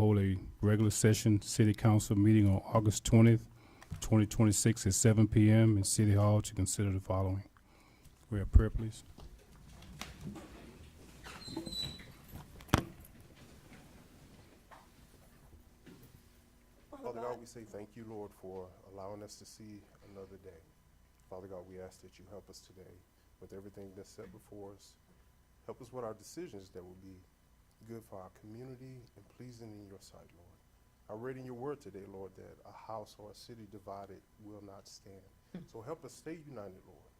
hold a regular session city council meeting on August 20th, 2026 at 7 p.m. in City Hall to consider the following. We have prayer, please. Father God, we say thank you, Lord, for allowing us to see another day. Father God, we ask that you help us today with everything that's set before us. Help us with our decisions that will be good for our community and pleasing in your sight, Lord. I read in your word today, Lord, that a house or a city divided will not stand. So help us stay united, Lord.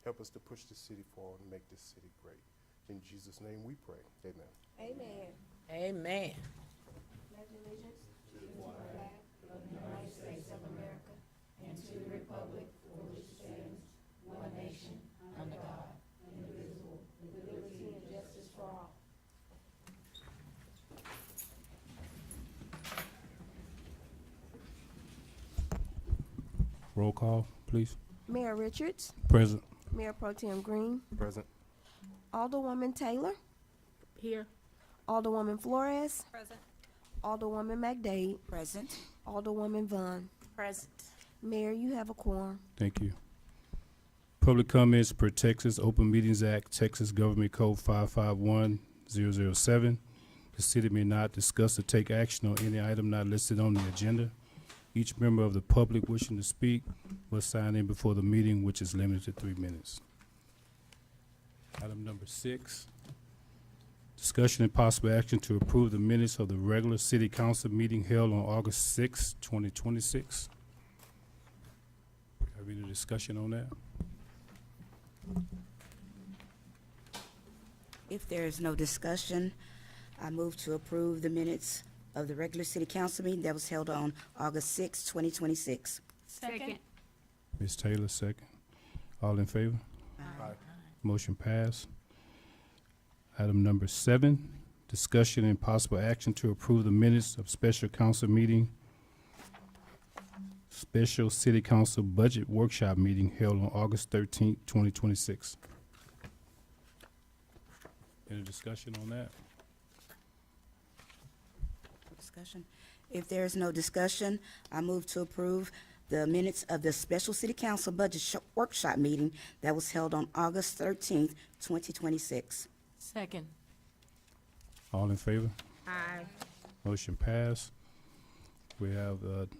Help us to push the city forward and make this city great. In Jesus' name we pray. Amen. Amen. Amen. Pledge allegiance to the flag of the United States of America and to the republic for which it stands, one nation, under God, indivisible, with liberty and justice for all. Roll call, please. Mayor Richards, Present. Mayor Pro Tem Green, Present. Alderwoman Taylor, Here. Alderwoman Flores, Present. Alderwoman McDade, Present. Alderwoman Vaughn. Present. Mayor, you have a quorum. Thank you. Public comments per Texas Open Meetings Act, Texas Government Code 551007. The city may not discuss or take action on any item not listed on the agenda. Each member of the public wishing to speak must sign in before the meeting, which is limited to 3 minutes. Item number 6, discussion and possible action to approve the minutes of the regular city council meeting held on August 6, 2026. Have any discussion on that? If there is no discussion, I move to approve the minutes of the regular city council meeting that was held on August 6, 2026. Second. Ms. Taylor, second. All in favor? Aye. Motion passed. Item number 7, discussion and possible action to approve the minutes of special council meeting, special city council budget workshop meeting held on August 13th, 2026. Any discussion on that? Discussion. If there is no discussion, I move to approve the minutes of the special city council budget workshop meeting that was held on August 13th, 2026. Second. All in favor? Aye. Motion passed. We have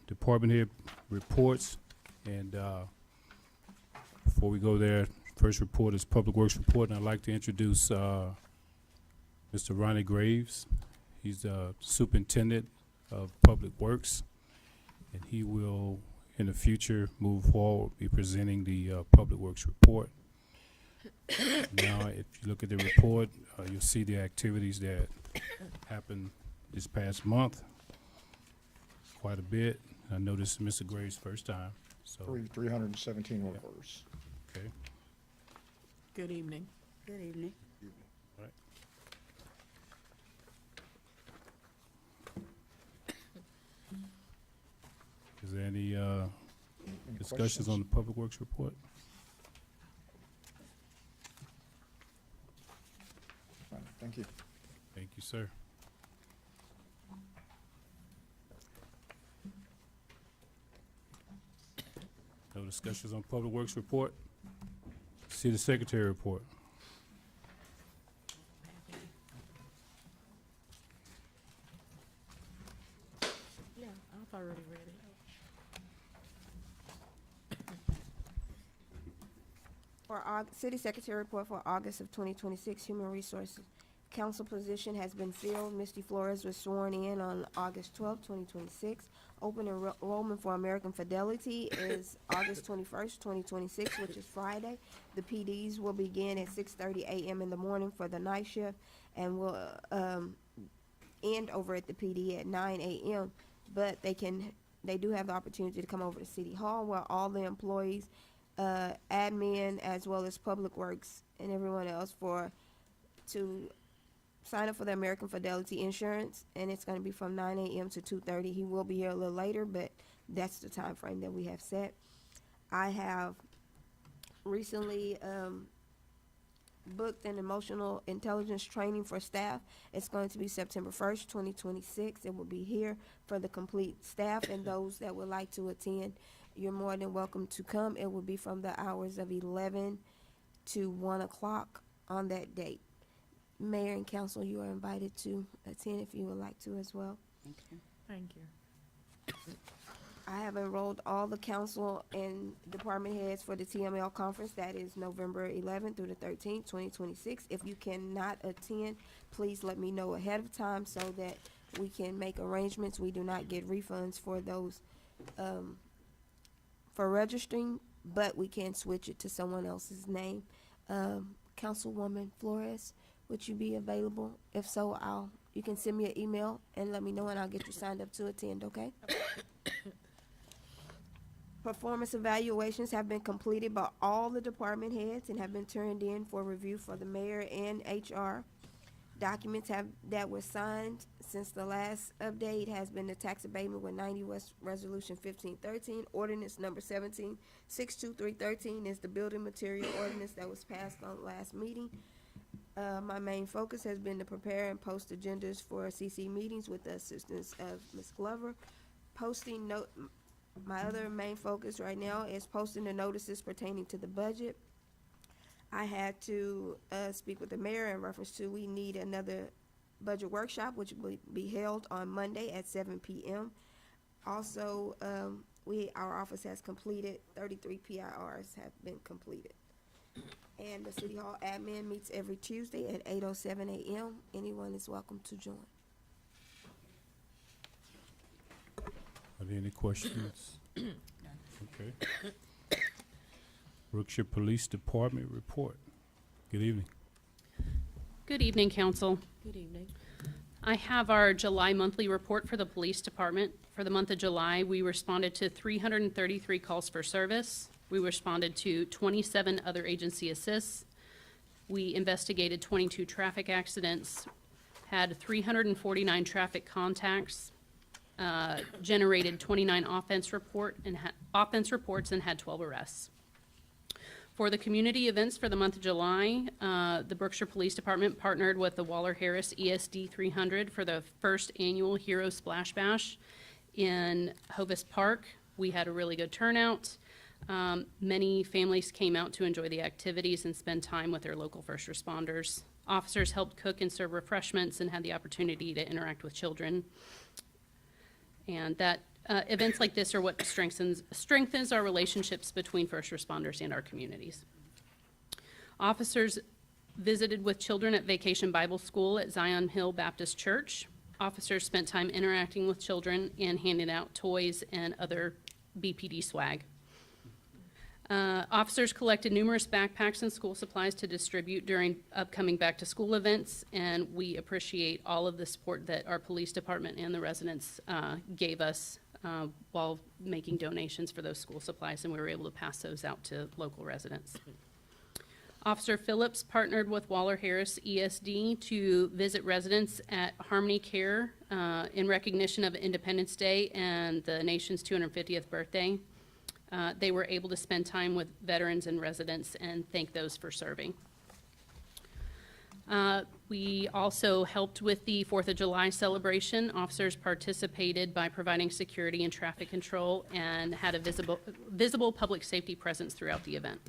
department head reports, and before we go there, first report is Public Works report, and I'd like to introduce Mr. Ronnie Graves. He's the superintendent of Public Works, and he will, in the future, move forward, be presenting the Public Works report. Now, if you look at the report, you'll see the activities that happened this past month. Quite a bit. I know this is Mr. Graves' first time, so, 317 work orders. okay. Good evening. Good evening. All right. Is there any Any discussions questions? on the Public Works report? Fine, thank you. Thank you, sir. No discussions on Public Works report? City Secretary report. Yeah, I've already read it. For City Secretary report for August of 2026, Human Resources Council position has been filled. Misty Flores was sworn in on August 12, 2026. Open enrollment for American Fidelity is August 21st, 2026, which is Friday. The PDs will begin at 6:30 a.m. in the morning for the night shift and will end over at the PD at 9 a.m. But they do have the opportunity to come over to City Hall where all the employees, admin, as well as Public Works and everyone else to sign up for the American Fidelity insurance, and it's going to be from 9 a.m. to 2:30. He will be here a little later, but that's the time frame that we have set. I have recently booked an emotional intelligence training for staff. It's going to be September 1st, 2026. It will be here for the complete staff and those that would like to attend. You're more than welcome to come. It will be from the hours of 11 to 1 o'clock on that date. Mayor and council, you are invited to attend if you would like to as well. Thank you. I have enrolled all the council and department heads for the TML conference. That is November 11th through the 13th, 2026. If you cannot attend, please let me know ahead of time so that we can make arrangements. We do not get refunds for those, for registering, but we can switch it to someone else's name. Councilwoman Flores, would you be available? If so, you can send me an email and let me know, and I'll get you signed up to attend, okay? Performance evaluations have been completed by all the department heads and have been turned in for review for the mayor and HR. Documents that were signed since the last update has been the tax abatement with 90 West Resolution 1513, ordinance number 17-62313 is the building material ordinance that was passed on last meeting. My main focus has been to prepare and post agendas for CC meetings with the assistance of Ms. Glover. My other main focus right now is posting the notices pertaining to the budget. I had to speak with the mayor in reference to we need another budget workshop, which will be held on Monday at 7 p.m. Also, our office has completed 33 PIRs have been completed. And the City Hall admin meets every Tuesday at 8:07 a.m. Anyone is welcome to join. Are there any questions? Okay. Brookshire Police Department report. Good evening. Good evening, council. Good evening. I have our July monthly report for the police department. For the month of July, we responded to 333 calls for service. We responded to 27 other agency assists. We investigated 22 traffic accidents, had 349 traffic contacts, generated 29 offense reports, and had 12 arrests. For the community events for the month of July, the Brookshire Police Department partnered with the Waller-Harris ESD 300 for the first annual Hero Splash Bash in Hovis Park. We had a really good turnout. Many families came out to enjoy the activities and spend time with their local first responders. Officers helped cook and serve refreshments and had the opportunity to interact with children. And that events like this are what strengthens our relationships between first responders and our communities. Officers visited with children at Vacation Bible School at Zion Hill Baptist Church. Officers spent time interacting with children and handing out toys and other BPD swag. Officers collected numerous backpacks and school supplies to distribute during upcoming back-to-school events, and we appreciate all of the support that our police department and the residents gave us while making donations for those school supplies, and we were able to pass those out to local residents. Officer Phillips partnered with Waller-Harris ESD to visit residents at Harmony Care in recognition of Independence Day and the nation's 250th birthday. They were able to spend time with veterans and residents and thank those for serving. We also helped with the 4th of July celebration. Officers participated by providing security and traffic control and had a visible public safety presence throughout the event.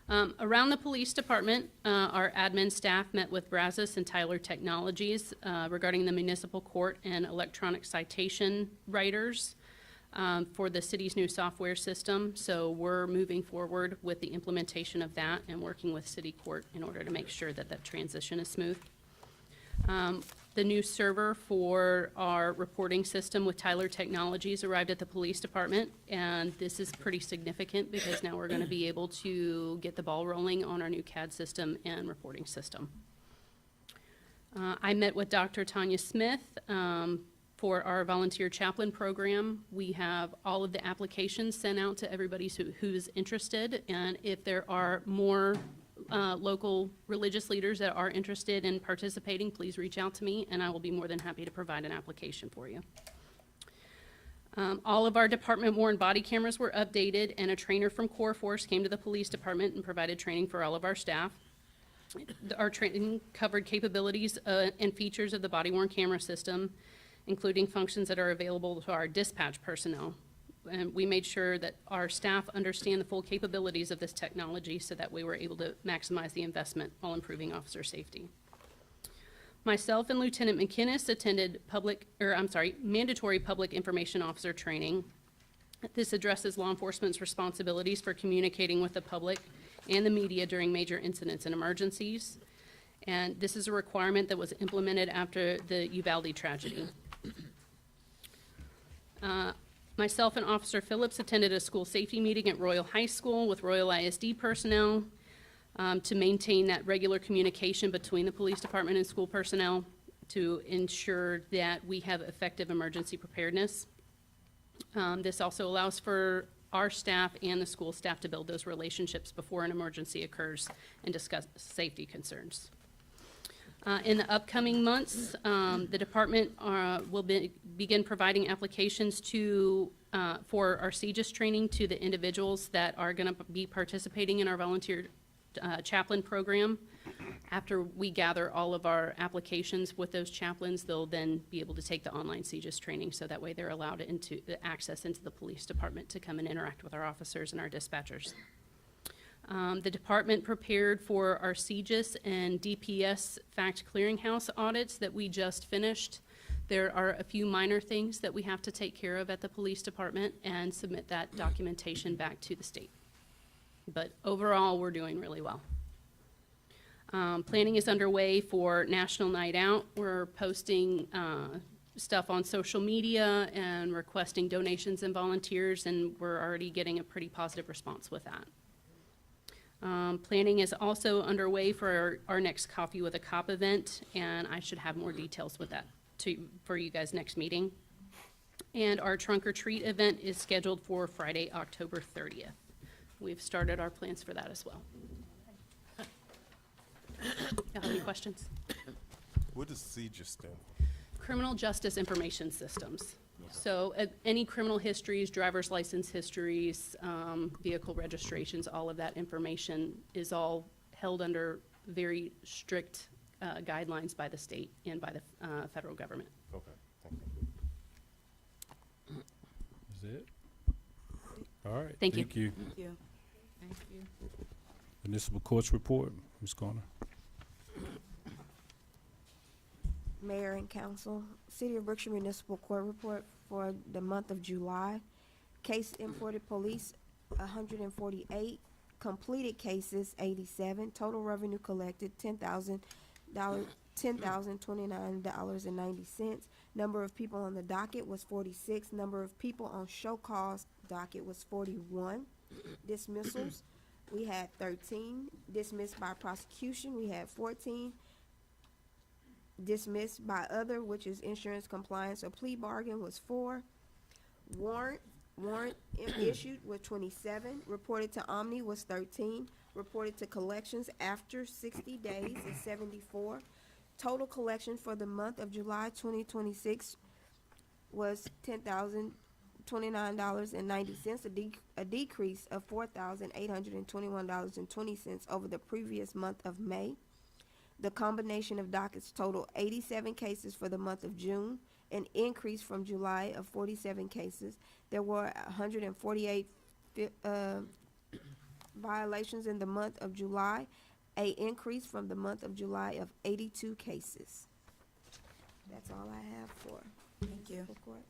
Around the police department, our admin staff met with Brazos and Tyler Technologies regarding the municipal court and electronic citation writers for the city's new software system. So we're moving forward with the implementation of that and working with city court in order to make sure that that transition is smooth. The new server for our reporting system with Tyler Technologies arrived at the police department, and this is pretty significant because now we're going to be able to get the ball rolling on our new CAD system and reporting system. I met with Dr. Tanya Smith for our volunteer chaplain program. We have all of the applications sent out to everybody who's interested, and if there are more local religious leaders that are interested in participating, please reach out to me and I will be more than happy to provide an application for you. All of our department worn body cameras were updated, and a trainer from Corps Force came to the police department and provided training for all of our staff. Our training covered capabilities and features of the body-worn camera system, including functions that are available to our dispatch personnel. And we made sure that our staff understand the full capabilities of this technology so that we were able to maximize the investment while improving officer safety. Myself and Lieutenant McInnes attended mandatory public information officer training. This addresses law enforcement's responsibilities for communicating with the public and the media during major incidents and emergencies. And this is a requirement that was implemented after the Uvalde tragedy. Myself and Officer Phillips attended a school safety meeting at Royal High School with Royal ISD personnel to maintain that regular communication between the police department and school personnel to ensure that we have effective emergency preparedness. This also allows for our staff and the school staff to build those relationships before an emergency occurs and discuss safety concerns. In the upcoming months, the department will begin providing applications for our CJIS training to the individuals that are going to be participating in our volunteer chaplain program. After we gather all of our applications with those chaplains, they'll then be able to take the online CJIS training, so that way they're allowed access into the police department to come and interact with our officers and our dispatchers. The department prepared for our CJIS and DPS fact clearinghouse audits that we just finished. There are a few minor things that we have to take care of at the police department and submit that documentation back to the state. But overall, we're doing really well. Planning is underway for National Night Out. We're posting stuff on social media and requesting donations and volunteers, and we're already getting a pretty positive response with that. Planning is also underway for our next Coffee with a Cop event, and I should have more details with that for you guys next meeting. And our Trunk or Treat event is scheduled for Friday, October 30th. We've started our plans for that as well. Y'all have any questions? What does CJIS stand? Criminal Justice Information Systems. So any criminal histories, driver's license histories, vehicle registrations, all of that information is all held under very strict guidelines by the state and by the federal government. Okay, thank you. Is it? All right. Thank you. Thank you. Thank you. Municipal Courts Report, Ms. Garner. Mayor and Council, City of Brookshire Municipal Court Report for the month of July. Case imported police, 148. Completed cases, 87. Total revenue collected, $10,029.90. Number of people on the docket was 46. Number of people on show cause docket was 41. Dismissals, we had 13. Dismissed by prosecution, we had 14. Dismissed by other, which is insurance compliance or plea bargain, was 4. Warrant issued was 27. Reported to Omni was 13. Reported to collections after 60 days is 74. Total collection for the month of July 2026 was $10,029.90, a decrease of $4,821.20 over the previous month of May. The combination of dockets total 87 cases for the month of June, an increase from July of 47 cases. There were 148 violations in the month of July, an increase from the month of July of 82 cases. That's all I have for Thank you. report.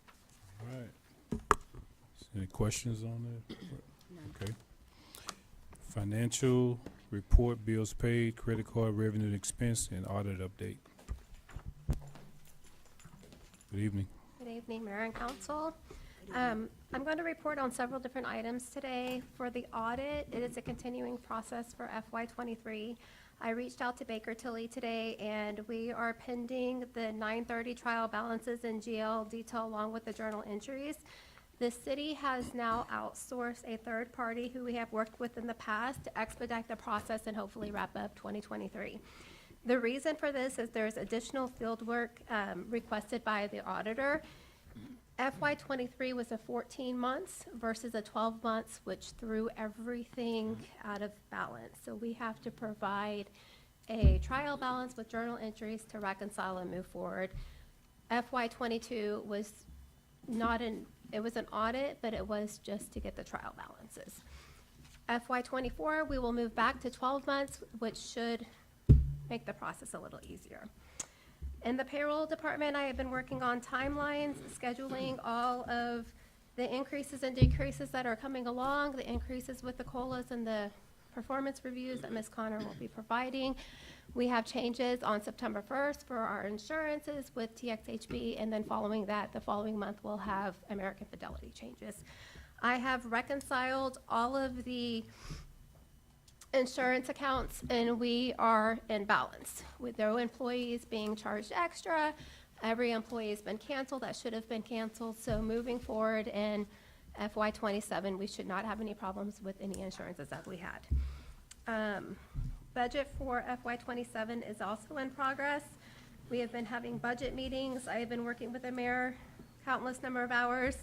All right. Any questions on that? Okay. Financial report, bills paid, credit card revenue and expense, and audit update. Good evening. Good evening, Mayor and Council. I'm going to report on several different items today. For the audit, it is a continuing process for FY23. I reached out to Baker Tilly today, and we are pending the 9/30 trial balances in GL detail along with the journal entries. The city has now outsourced a third party who we have worked with in the past to expedite the process and hopefully wrap up 2023. The reason for this is there's additional field work requested by the auditor. FY23 was a 14 months versus a 12 months, which threw everything out of balance. So we have to provide a trial balance with journal entries to reconcile and move forward. FY '22 was not it was an audit, but it was just to get the trial balances. FY '24, we will move back to 12 months, which should make the process a little easier. In the payroll department, I have been working on timelines, scheduling all of the increases and decreases that are coming along, the increases with the COLAs and the performance reviews that Ms. Connor will be providing. We have changes on September 1st for our insurances with TXHB, and then following that, the following month, we'll have American Fidelity changes. I have reconciled all of the insurance accounts, and we are in balance with no employees being charged extra. Every employee has been canceled that should have been canceled. So moving forward in FY '27, we should not have any problems with any insurances that we had. Budget for FY '27 is also in progress. We have been having budget meetings. I have been working with the mayor countless number of hours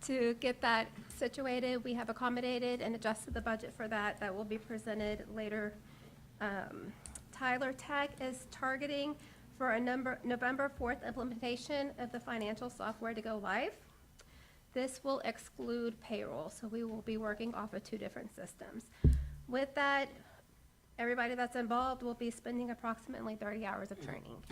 to get that situated. We have accommodated and adjusted the budget for that. That will be presented later. Tyler Tech is targeting for a November 4th implementation of the financial software to go live. This will exclude payroll, so we will be working off of 2 different systems. With that, everybody that's involved will be spending approximately 30 hours of training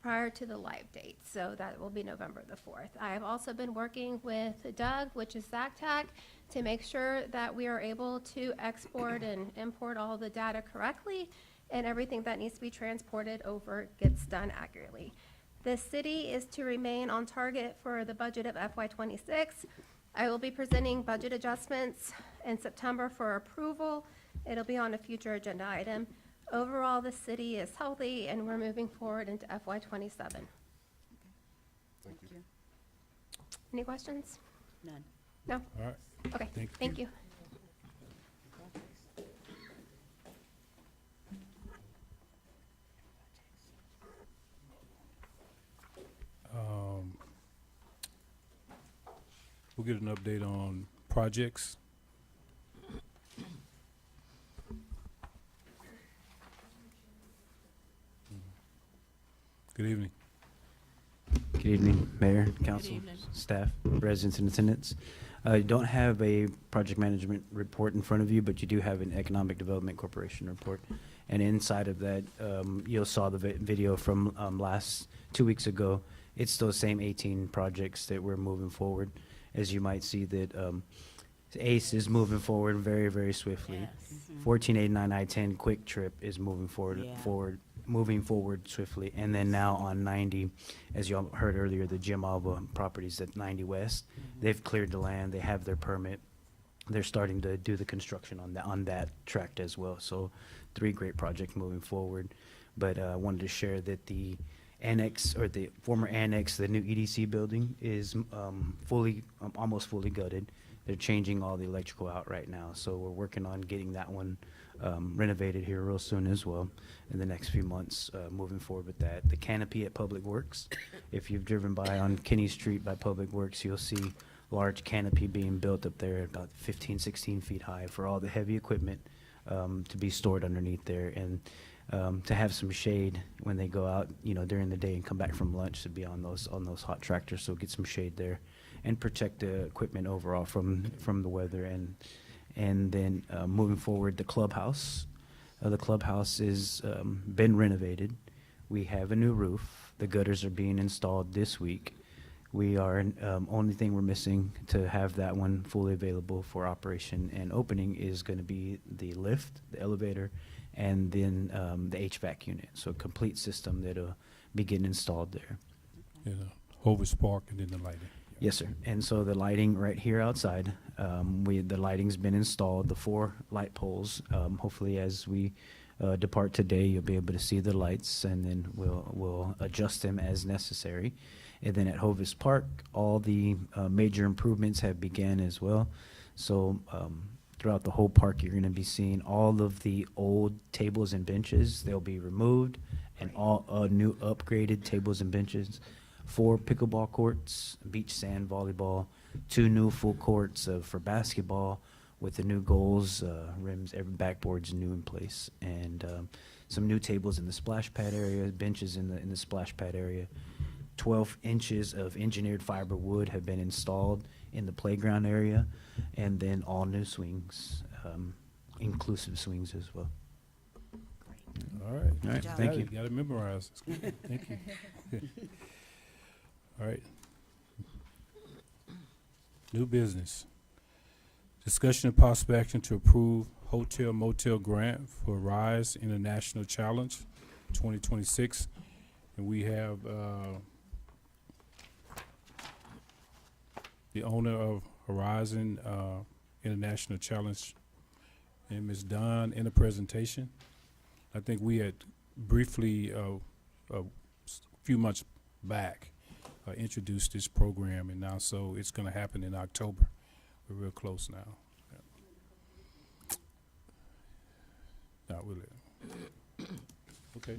prior to the live date, so that will be November the 4th. I have also been working with Doug, which is ZACTAC, to make sure that we are able to export and import all the data correctly, and everything that needs to be transported over gets done accurately. The city is to remain on target for the budget of FY '26. I will be presenting budget adjustments in September for approval. It'll be on a future agenda item. Overall, the city is healthy, and we're moving forward into FY '27. Thank you. Any questions? None. No? All right. Okay, Thank thank you. you. We'll get an update on projects. Good evening. Good evening, Mayor, Council, evening. staff, residents in attendance. You don't have a project management report in front of you, but you do have an Economic Development Corporation report. And inside of that, you saw the video from 2 weeks ago. It's those same 18 projects that we're moving forward. As you might see that ACE is moving forward very, very swiftly. Yes. 1489 I-10 Quick Trip is moving forward swiftly. And then now on 90, as you all heard earlier, the Jim Alba properties at 90 West, they've cleared the land, they have their permit. They're starting to do the construction on that tract as well. So 3 great projects moving forward. But I wanted to share that the annex, or the former annex, the new EDC building is almost fully gutted. They're changing all the electrical out right now, so we're working on getting that one renovated here real soon as well in the next few months, moving forward with that. The canopy at Public Works, if you've driven by on Kinney Street by Public Works, you'll see large canopy being built up there about 15, 16 feet high for all the heavy equipment to be stored underneath there, and to have some shade when they go out, during the day and come back from lunch, to be on those hot tractors, so get some shade there and protect the equipment overall from the weather. And then moving forward, the clubhouse. The clubhouse is been renovated. We have a new roof. The gutters are being installed this week. We are only thing we're missing to have that one fully available for operation and opening is going to be the lift, the elevator, and then the HVAC unit. So a complete system that'll be getting installed there. Yeah, Hovis Park and then the lighting. Yes, sir. And so the lighting right here outside, the lighting's been installed, the 4 light poles. Hopefully as we depart today, you'll be able to see the lights, and then we'll adjust them as necessary. And then at Hovis Park, all the major improvements have began as well. So throughout the whole park, you're going to be seeing all of the old tables and benches. They'll be removed, and all new upgraded tables and benches. 4 pickleball courts, beach sand volleyball, 2 new full courts for basketball, with the new goals, rims, every backboard's new in place, and some new tables in the splash pad area, benches in the splash pad area. 12 inches of engineered fiber wood have been installed in the playground area, and then all new swings, inclusive swings as well. All right. All right, job. thank you. Got it memorized. That's good. Thank you. All right. New business. Discussion and possible action to approve hotel motel grant for Rise International Challenge 2026. And we have the owner of Horizon International Challenge and Ms. Dunn in the presentation. I think we had briefly, a few months back, introduced this program, and now so it's going to happen in October. We're real close now. Yeah. Not really. Okay.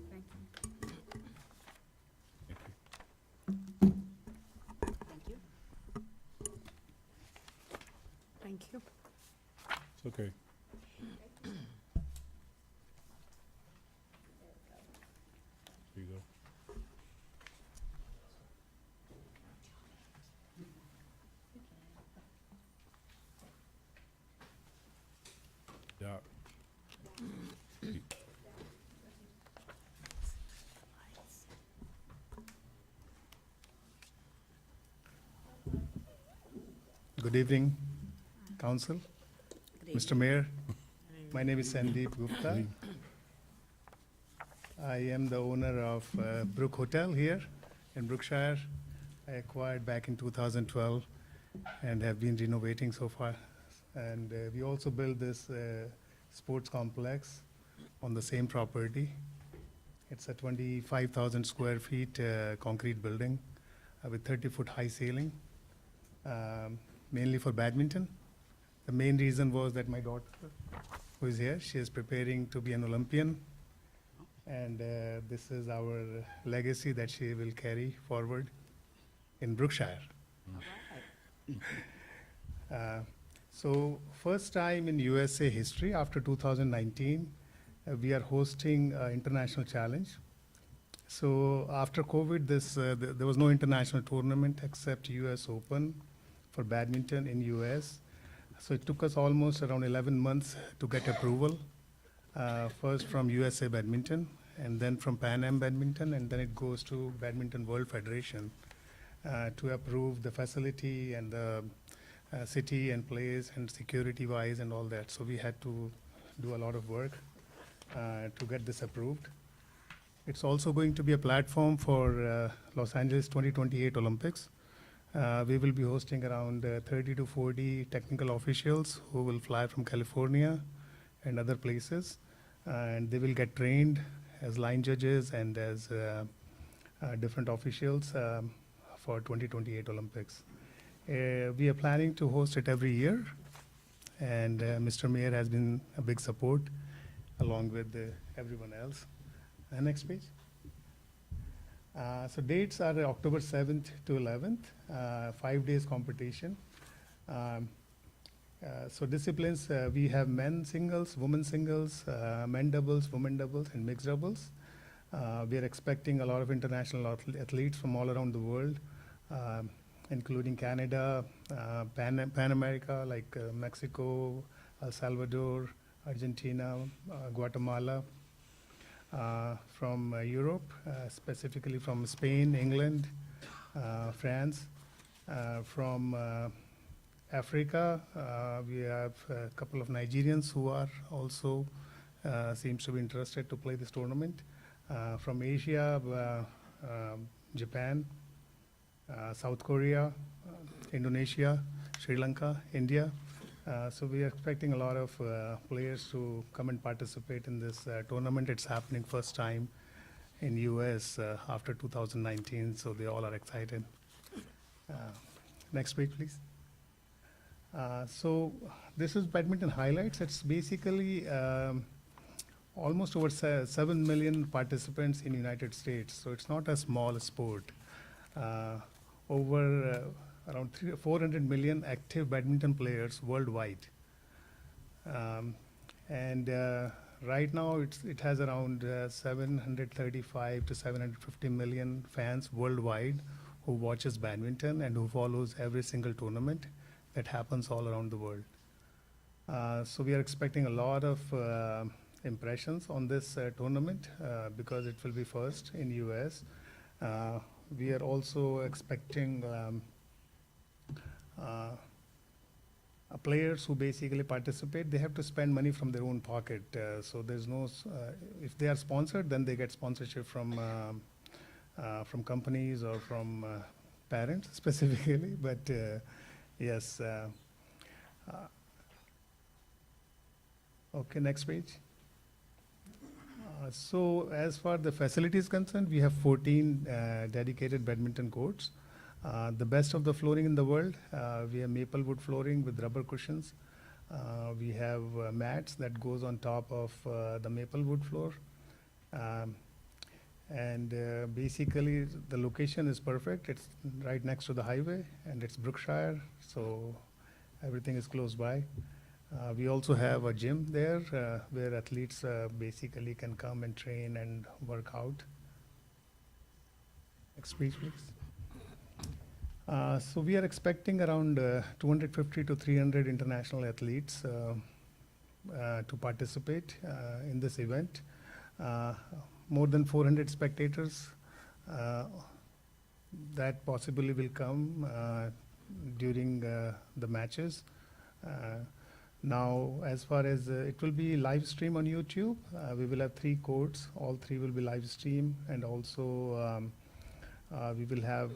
Thank you. Thank you. It's okay. Here you go. Doc. Good evening, Council, Mr. Mayor. My name is Sandeep Gupta. I am the owner of Brook Hotel here in Brookshire. I acquired back in 2012 and have been renovating so far. And we also built this sports complex on the same property. It's a 25,000 square feet concrete building with 30-foot high ceiling. Mainly for badminton. The main reason was that my daughter, who is here, she is preparing to be an Olympian. And this is our legacy that she will carry forward in Brookshire. So first time in USA history after 2019, we are hosting international challenge. So after COVID, there was no international tournament except US Open for badminton in US. So it took us almost around 11 months to get approval, first from USA Badminton, and then from Pan Am Badminton, and then it goes to Badminton World Federation to approve the facility and the city and place and security-wise and all that. So we had to do a lot of work to get this approved. It's also going to be a platform for Los Angeles 2028 Olympics. We will be hosting around 30 to 40 technical officials who will fly from California and other places. And they will get trained as line judges and as different officials for 2028 Olympics. We are planning to host it every year. And Mr. Mayor has been a big support along with everyone else. Next page. So dates are October 7th to 11th, 5 days competition. So disciplines, we have men singles, women singles, men doubles, women doubles, and mixed doubles. We are expecting a lot of international athletes from all around the world, including Canada, Pan America, like Mexico, El Salvador, Argentina, Guatemala. From Europe, specifically from Spain, England, France. From Africa, we have a couple of Nigerians who are also seems to be interested to play this tournament. From Asia, Japan, South Korea, Indonesia, Sri Lanka, India. So we are expecting a lot of players to come and participate in this tournament. It's happening first time in US after 2019, so they all are excited. Next page, please. So this is badminton highlights. It's basically almost over 7 million participants in United States. So it's not a small sport. Over around 400 million active badminton players worldwide. And right now it has around 735 to 750 million fans worldwide who watches badminton and who follows every single tournament that happens all around the world. So we are expecting a lot of impressions on this tournament because it will be first in US. We are also expecting players who basically participate, they have to spend money from their own pocket. So there's no, if they are sponsored, then they get sponsorship from companies or from parents specifically. But yes. Okay, next page. So as far the facility is concerned, we have 14 dedicated badminton courts. The best of the flooring in the world. We have maple wood flooring with rubber cushions. We have mats that goes on top of the maple wood floor. And basically the location is perfect. It's right next to the highway and it's Brookshire, so everything is close by. We also have a gym there where athletes basically can come and train and work out. Next page, please. So we are expecting around 250 to 300 international athletes to participate in this event. More than 400 spectators that possibly will come during the matches. Now, as far as it will be live stream on YouTube, we will have 3 courts. All 3 will be live stream, and also we will have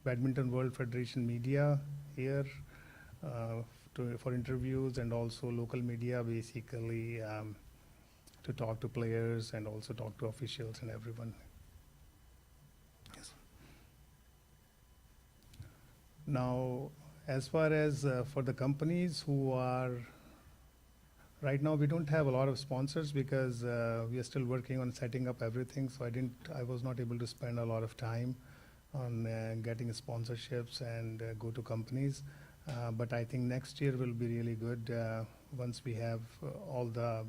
Badminton World Federation media here for interviews, and also local media basically to talk to players and also talk to officials and everyone. Yes. Now, as far as for the companies who are, right now we don't have a lot of sponsors because we are still working on setting up everything, so I was not able to spend a lot of time on getting sponsorships and go to companies. But I think next year will be really good once we have all the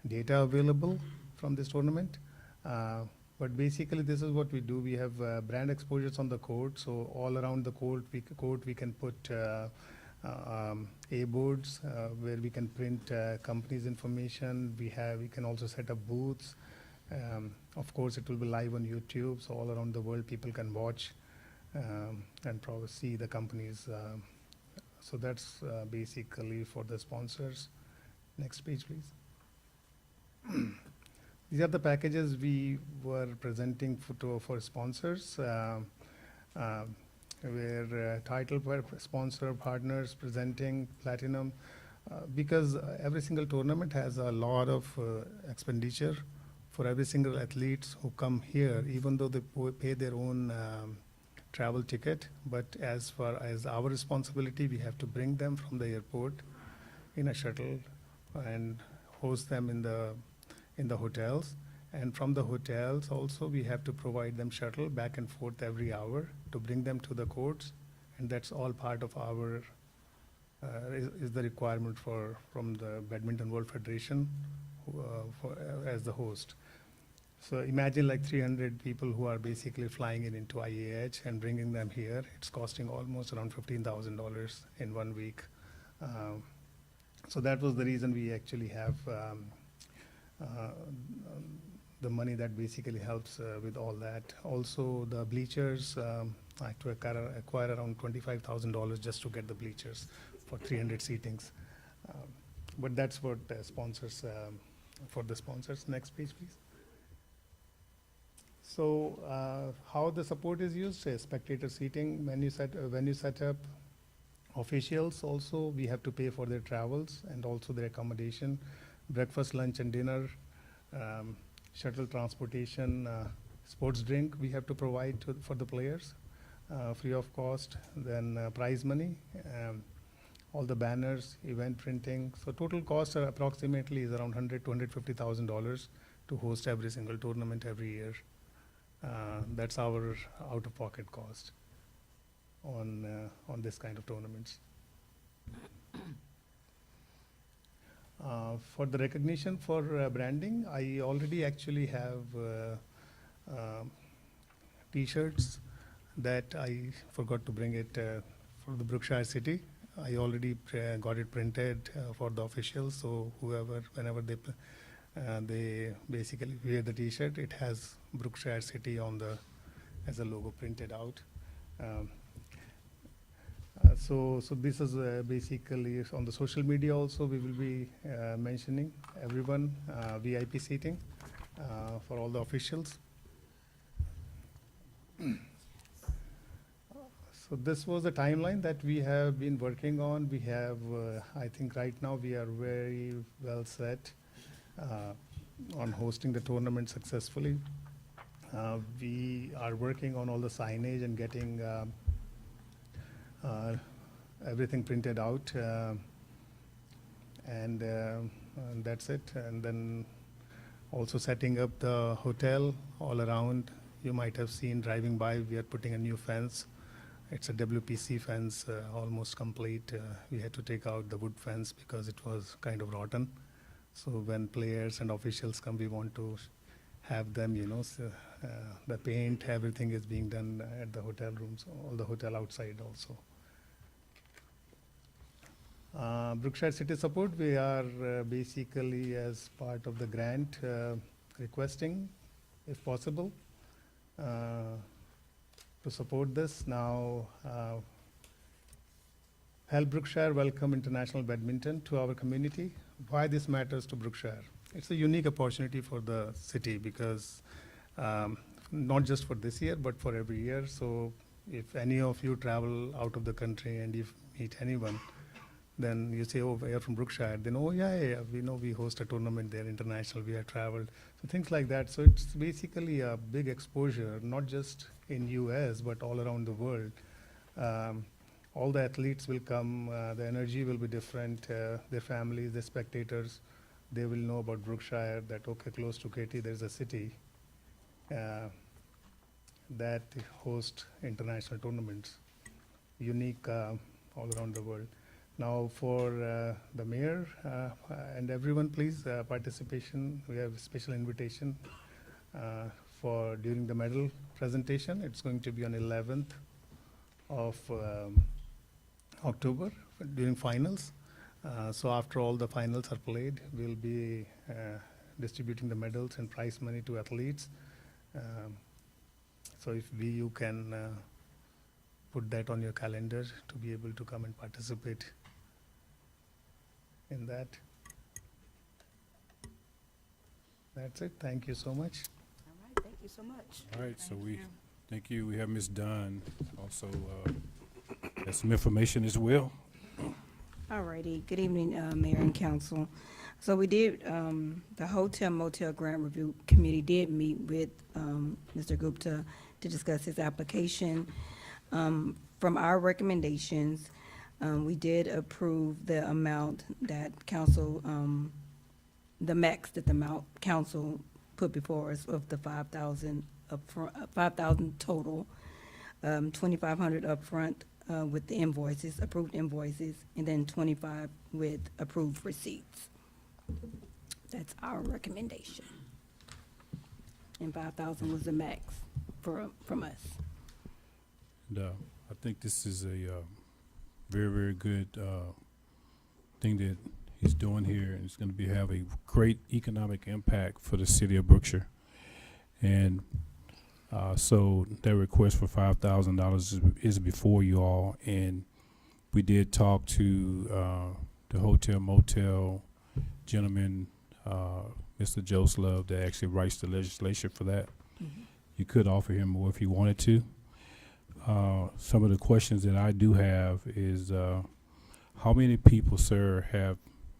data available from this tournament. But basically this is what we do. We have brand exposures on the court, so all around the court we can put A-boards where we can print companies' information. We can also set up booths. Of course, it will be live on YouTube, so all around the world people can watch and probably see the companies. So that's basically for the sponsors. Next page, please. These are the packages we were presenting for sponsors, where title sponsor partners presenting platinum, because every single tournament has a lot of expenditure for every single athletes who come here, even though they pay their own travel ticket. But as far as our responsibility, we have to bring them from the airport in a shuttle and host them in the hotels. And from the hotels also, we have to provide them shuttle back and forth every hour to bring them to the courts. And that's all part of our, is the requirement from the Badminton World Federation as the host. So imagine like 300 people who are basically flying into IAH and bringing them here. It's costing almost around $15,000 in 1 week. So that was the reason we actually have the money that basically helps with all that. Also the bleachers, I had to acquire around $25,000 just to get the bleachers for 300 seatings. But that's what sponsors, for the sponsors. Next page, please. So how the support is used, spectator seating, venue setup, officials also, we have to pay for their travels and also their accommodation, breakfast, lunch and dinner, shuttle transportation, sports drink we have to provide for the players. free of cost. Then prize money, all the banners, event printing. So total cost approximately is around $100,000 to $150,000 to host every single tournament every year. That's our out-of-pocket cost on this kind of tournaments. For the recognition for branding, I already actually have T-shirts that I forgot to bring it for the Brookshire City. I already got it printed for the officials, so whenever they basically wear the T-shirt, it has Brookshire City as a logo printed out. So this is basically on the social media also. We will be mentioning everyone VIP seating for all the officials. So this was the timeline that we have been working on. We have, I think right now we are very well set on hosting the tournament successfully. We are working on all the signage and getting everything printed out, and that's it. And then also setting up the hotel all around. You might have seen driving by, we are putting a new fence. It's a WPC fence, almost complete. We had to take out the wood fence because it was kind of rotten. So when players and officials come, we want to have them, the paint, everything is being done at the hotel rooms, all the hotel outside also. Brookshire City Support, we are basically as part of the grant requesting, if possible, to support this. Now, help Brookshire welcome international badminton to our community. Why this matters to Brookshire? It's a unique opportunity for the city because not just for this year, but for every year. So if any of you travel out of the country and if meet anyone, then you say, oh, we are from Brookshire. Then, oh, yeah, we know we host a tournament there, international, we have traveled. So things like that. So it's basically a big exposure, not just in US, but all around the world. All the athletes will come, the energy will be different, their families, the spectators, they will know about Brookshire, that, okay, close to Katy, there's a city that hosts international tournaments, unique all around the world. Now for the mayor and everyone, please, participation. We have a special invitation for during the medal presentation. It's going to be on 11th of October during finals. So after all the finals are played, we'll be distributing the medals and prize money to athletes. So if you can put that on your calendar to be able to come and participate in that. That's it. Thank you so much. All right, thank you so much. All right, so thank you. We have Ms. Dunn also has some information as well. All righty. Good evening, Mayor and Council. So we did, the Hotel Motel Grant Review Committee did meet with Mr. Gupta to discuss his application. From our recommendations, we did approve the amount that council, the max that the council put before us of the 5,000 upfront, 5,000 total, 2,500 upfront with the invoices, approved invoices, and then 25 with approved receipts. That's our recommendation. And 5,000 was the max from us. And I think this is a very, very good thing that he's doing here, and it's going to have a great economic impact for the city of Brookshire. And so that request for $5,000 is before you all, and we did talk to the hotel motel gentleman, Mr. Joseph, that actually writes the legislation for that. Mm-hmm. You could offer him more if you wanted to. Some of the questions that I do have is how many people, sir, have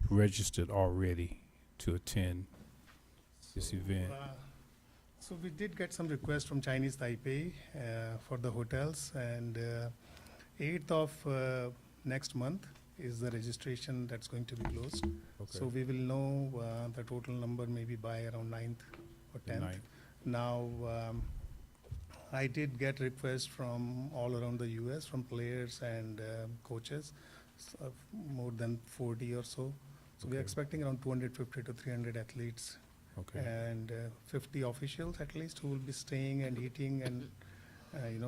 registered already to attend this event? So we did get some requests from Chinese Taipei for the hotels, and 8th of next month is the registration that's going to be closed. So we will know the total number maybe by around 9th or 10th. Ninth. Now, I did get requests from all around the US, from players and coaches, more than 40 or so. So we're Okay. expecting around 250 to 300 athletes Okay, and 50 officials at least who will be staying and eating and,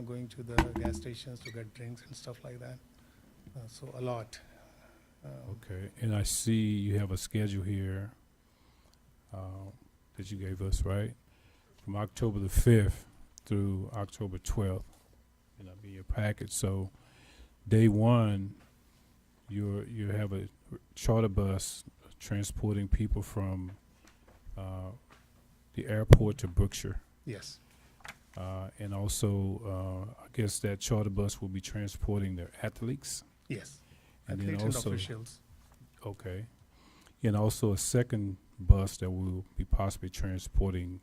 going to the gas stations to get drinks and stuff like that. So a lot. okay. And I see you have a schedule here that you gave us, right? From October the 5th through October 12th. And that'll be your package. So day one, you have a charter bus transporting people from the airport to Brookshire. Yes, And also, I guess that charter bus will be transporting their athletes. yes. And then Athletes and also- officials. Okay. And also a second bus that will be possibly transporting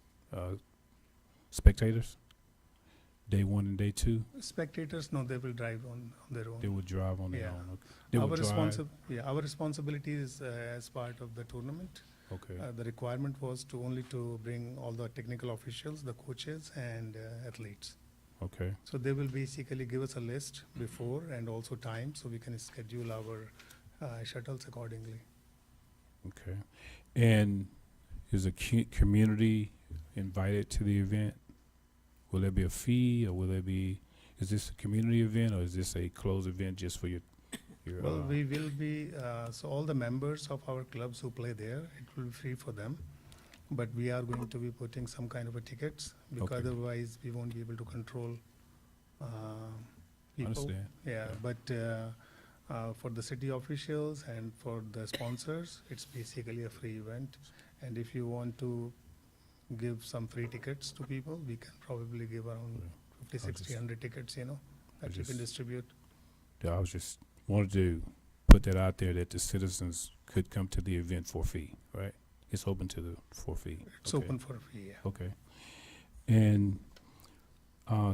spectators, day one and day two. Spectators, no, they will drive on their own. They will drive on their Yeah. own. Okay. They will drive. Our responsibility is as part of the tournament. Okay. The requirement was to bring all the technical officials, the coaches, and athletes. Okay. So they will basically give us a list before and also time, so we can schedule our shuttles accordingly. Okay. And is the community invited to the event? Will there be a fee, or will there be? Is this a community event, or is this a closed event just for your? Well, we will be, so all the members of our clubs who play there, it will be free for them. But we are going to be putting some kind of a tickets, because Okay. otherwise we won't be able to control people. Understand. Yeah, but for the city officials and for the sponsors, it's basically a free event. And if you want to give some free tickets to people, we can probably give around 50, I'll 60, just- 100 tickets, that you can just- distribute. I was just wanted to put that out there that the citizens could come to the event for a fee, right? It's open for a fee. It's Okay. open for a fee, yeah. Okay. And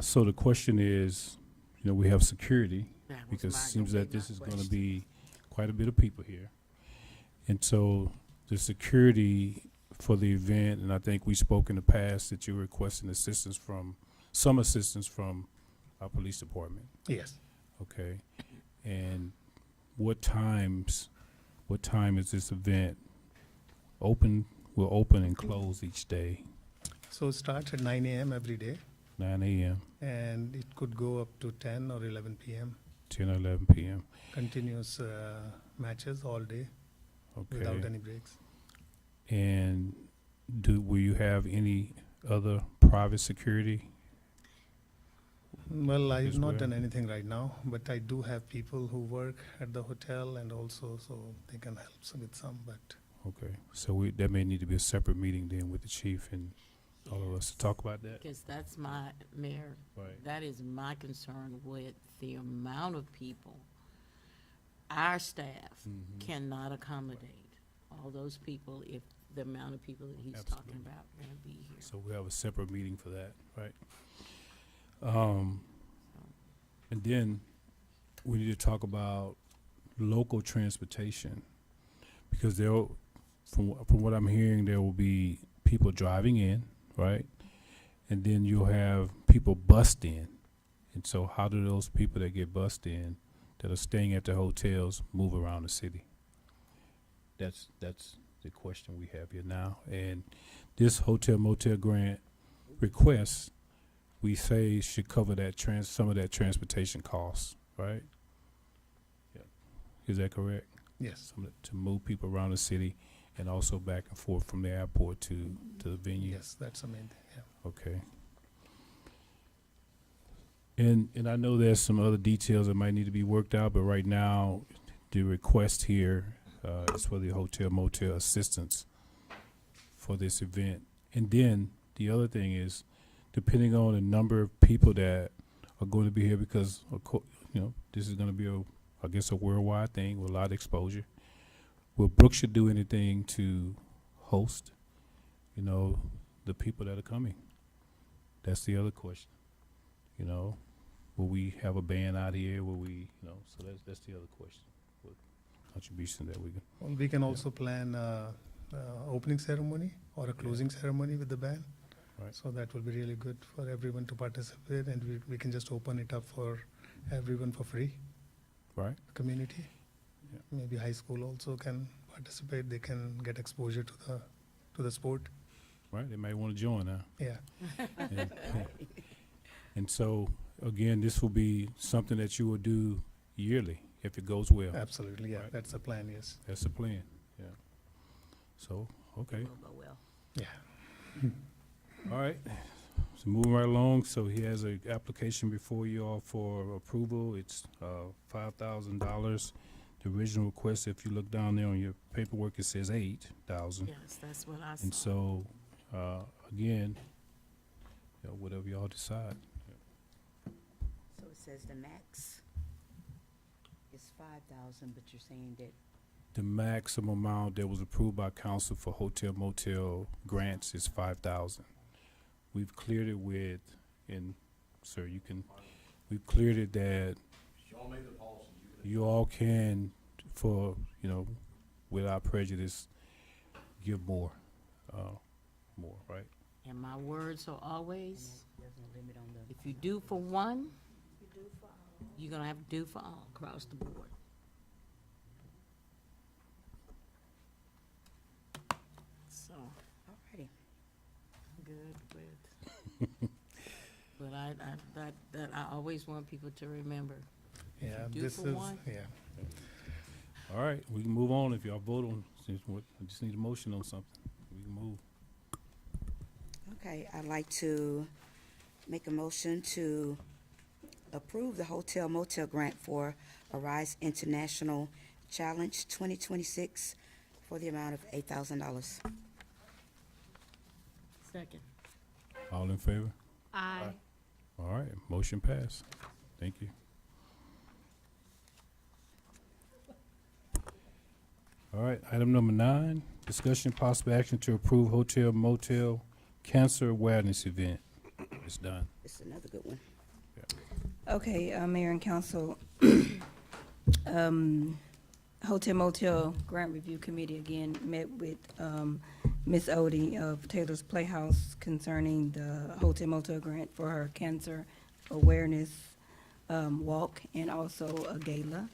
so the question is, we have security, because it seems that this is going to be quite a bit of people here. And so the security for the event, and I think we spoke in the past that you're requesting some assistance from our police department. Yes. Okay. And what time is this event open? Will open and close each day, So it starts at 9 a.m. every day, 9 a.m., and it could go up to 10 or 11 p.m. 10 or 11 p.m. Continuous matches all day Okay. without any breaks. And will you have any other private security? Well, I've As not well. done anything right now, but I do have people who work at the hotel and also so they can help with some, but Okay. So that may need to be a separate meeting then with the chief and all of us to talk about that. Because that's my, Mayor, Right. that is my concern with the amount of people our staff Mhm. cannot accommodate all those people if the amount of people that he's talking Absolutely. about are going to be here. So we have a separate meeting for that, right? And then we need to talk about local transportation, because from what I'm hearing, there will be people driving in, right? And then you'll have people bussed in. And so how do those people that get bussed in, that are staying at the hotels, move around the city? That's the question we have here now. And this hotel motel grant request, we say should cover that some of that transportation costs, right? Yeah. Is that correct? yes. To move people around the city and also back and forth from the airport to the venue? Yes, that's the main thing, yeah. Okay. And I know there's some other details that might need to be worked out, but right now, the request here is for the hotel motel assistance for this event. And then the other thing is, depending on the number of people that are going to be here, because this is going to be I guess a worldwide thing with a lot of exposure. Will Brookshire do anything to host, the people that are coming? that's the other question. You know, will we have a band out here? Will we, you know, so that's the other question. What contribution that we can, Well, we can also plan opening ceremony or a closing ceremony with the band. Right. So that will be really good for everyone to participate, and we can just open it up for everyone for free, right? community. Yeah. Maybe high school also can participate. They can get exposure to the sport. Right, they may want to join now. Yeah. And, and so, again, this will be something that you will do yearly if it goes well. Absolutely, yeah. Right. That's the plan, yes. That's the plan, yeah. So, okay, Will go well. Yeah. all right. So moving right along, so he has a application before you all for approval. It's $5,000. The original request, if you look down there on your paperwork, it says $8,000. Yes, that's what I And saw. so, again, you know, whatever y'all decide. So it says the max is 5,000, but you're saying that The maximum amount that was approved by council for hotel motel grants is 5,000. We've cleared it with, and sir, you can, we've cleared it that you all can, for, you know, without prejudice, give more, right? And my words are always, there's no limit on the. if you do for one, you're gonna have to do for all across the board. So, Alrighty. good with. But I always want people to remember. Yeah, do this for is, one? yeah. All right, we can move on if y'all vote on, since what, I just need a motion on something. We can move. Okay, I'd like to make a motion to approve the hotel motel grant for Arise International Challenge 2026 for the amount of $8,000. Second. All in favor? Aye. All right, motion passed. Thank you. All right, item number 9, discussion possible action to approve hotel motel cancer awareness event. It's done. This is another good one. Okay, Mayor and Council, Hotel Motel Grant Review Committee again met with Ms. Odie of Taylor's Playhouse concerning the Hotel Motel Grant for her cancer awareness walk and also a gala.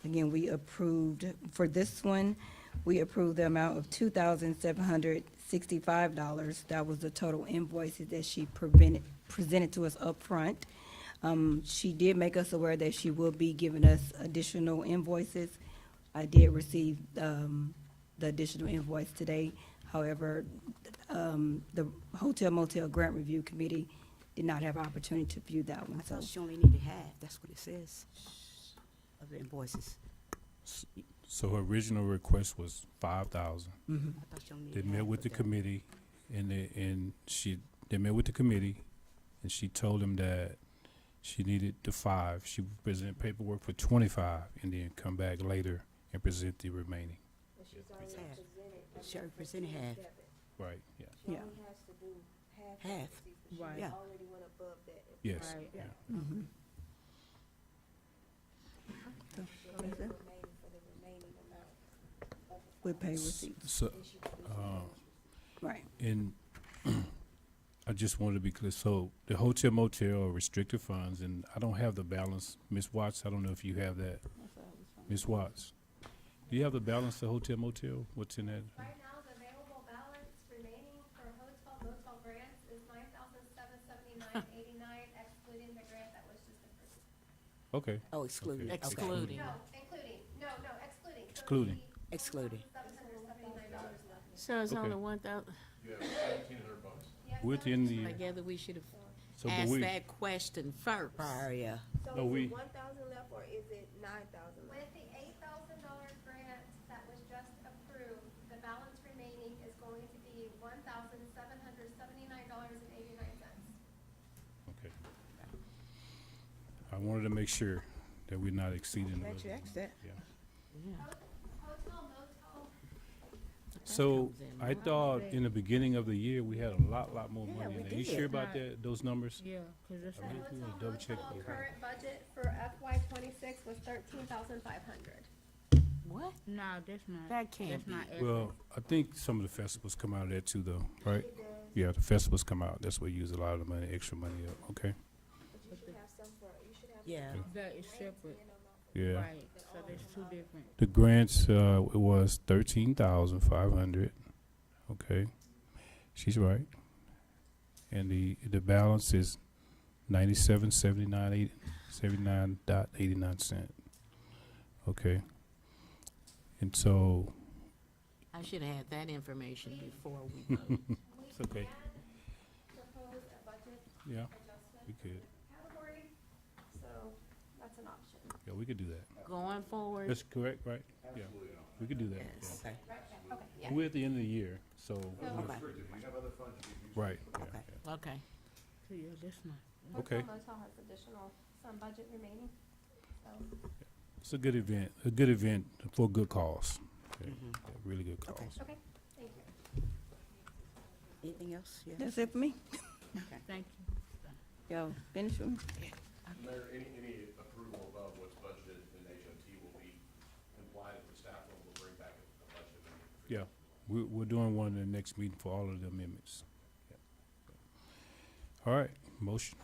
Again, we approved, for this one, we approved the amount of $2,765. That was the total invoices that she presented to us up front. She did make us aware that she will be giving us additional invoices. I did receive the additional invoice today. However, the Hotel Motel Grant Review Committee did not have opportunity to view that one, I so. thought she only needed half. That's what it says of the invoices. So her original request was 5,000. Mhm. I thought she only They needed met half with of the that. committee, and they met with the committee, and she told them that she needed the 5. She would present paperwork for 25, and then come back later and present the remaining. It's half. She already presented half. Right, yeah. Yeah. Half. Right. Yeah. Yes. Right. Yeah. Mhm. We pay receipts, So, right. and I just wanted to be clear, so the hotel motel are restricted funds, and I don't have the balance. Ms. Watts, I don't know if you have that. Ms. Watts, do you have the balance of hotel motel? What's in that? Right now, the available balance remaining for hotel motel grants is $9,779.89, excluding the grant that was just approved. Okay, Oh, excluded. Okay. Okay. Excluding. No, including, no, excluding. So Excluding. it'd be Excluding. $1,779 left. So it's Okay. only 1,000. we're at the end of the year. I gather we should have So, but asked we, that question first. Prior, yeah. No, we- 1,000 left, or is it 9,000 With the $8,000 grant that was just approved, the balance remaining is going to be $1,779.89. okay. I wanted to make sure that we're not exceeding. Glad you the- asked that. Yeah. Yeah. Hotel motel So I thought in the beginning of the year, we had a lot more Yeah, money in we there. You did. sure about that, those numbers? Yeah, cause it's I mean, we wanna double check Total those. current budget for FY twenty-six was 13,500. What? No, that's not. That can't That's be. not Well, I think some of the festivals come out of there too, though, right? Yeah, the festivals come out. That's where you use a lot of the money, extra money up, okay? Yeah. That is separate, Yeah. right, so there's two different. The grants, it was 13,500, okay? She's right. And the balance is 79.89 okay? And so, I should have had that information before we vote. it's okay, Propose a budget yeah, adjustment we could, category, so that's an option. yeah, we could do that. Going forward, That's correct, right? Yeah, we could do that, yes. Okay. Okay, yeah. yeah. We're at the end of the year, so, Okay. right, yeah, Okay. yeah. Okay. So, yeah, that's not. Okay. Motel has some budget remaining, so. It's a good event for a good cause. Okay, yeah, really good cause. Okay, thank you. Anything else? Yeah. That's it for me. Thank Yo, finish with me. Mayor, any approval above what's budgeted in HOT will be implied at the staff level will bring back a budget amendment. Yeah, we're doing one in the next meeting for all of the amendments. Yeah. All right, motion.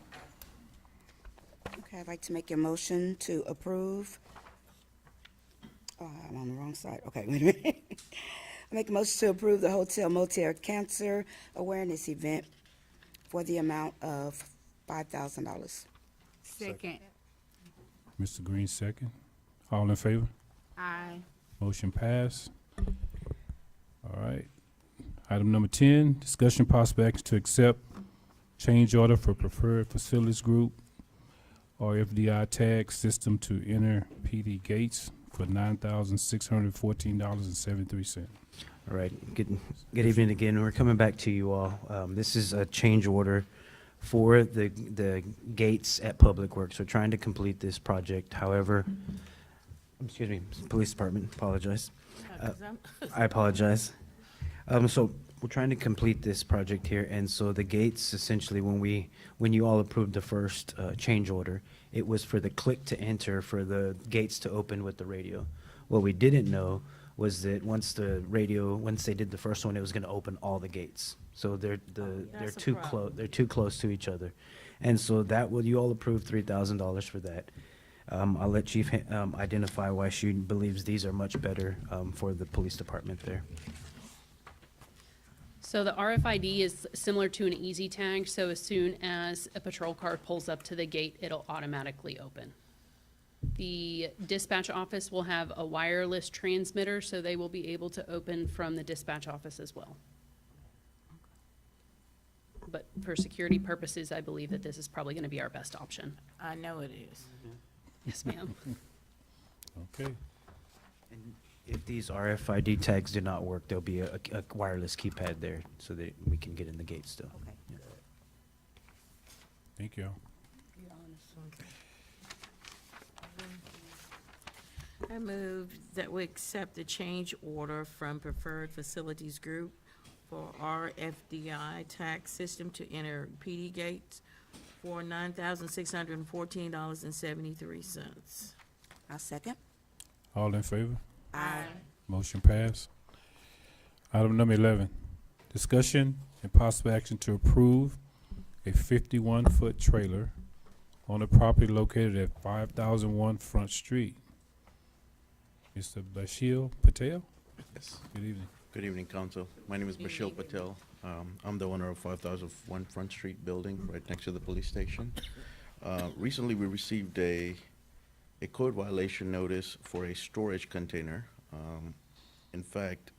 Okay, I'd like to make a motion to approve. Oh, I'm on the wrong side. Okay, wait a minute. I make a motion to approve the Hotel Motel Cancer Awareness Event for the amount of $5,000. Second. Mr. Green, second. All in favor? Aye. Motion passed. All right. Item number 10, discussion possible action to accept change order for Preferred Facilities Group, RFDI tag system to enter PD gates for $9,614.73. All right, good evening again. We're coming back to you all. This is a change order for the gates at Public Works. We're trying to complete this project. However, excuse me, Police Department, apologize. I apologize. So we're trying to complete this project here, and so the gates, essentially, when you all approved the first change order, it was for the click to enter for the gates to open with the radio. What we didn't know was that once they did the first one, it was gonna open all the gates. So they're That's a too problem. close, they're too close to each other. And so you all approved $3,000 for that. I'll let Chief identify why she believes these are much better for the police department there. So the RFID is similar to an easy tag, so as soon as a patrol car pulls up to the gate, it'll automatically open. The dispatch office will have a wireless transmitter, so they will be able to open from the dispatch office as well. But for security purposes, I believe that this is probably gonna be our best option. I know it is. Yes, ma'am. Okay. And if these RFID tags do not work, there'll be a wireless keypad there so that we can get in the gate still. Okay. Yeah. Thank you. I move that we accept the change order from Preferred Facilities Group for RFDI tax system to enter PD gates for $9,614.73. I'll second. All in favor? Aye. Motion passed. Item number 11, discussion and possible action to approve a 51-foot trailer on a property located at 5001 Front Street. Mr. Bashir Patel? Yes. Good evening. Good evening, Council. My name is Bashir Patel. I'm the owner of 5001 Front Street building right next to the police station. Recently, we received a code violation notice for a storage container. In fact,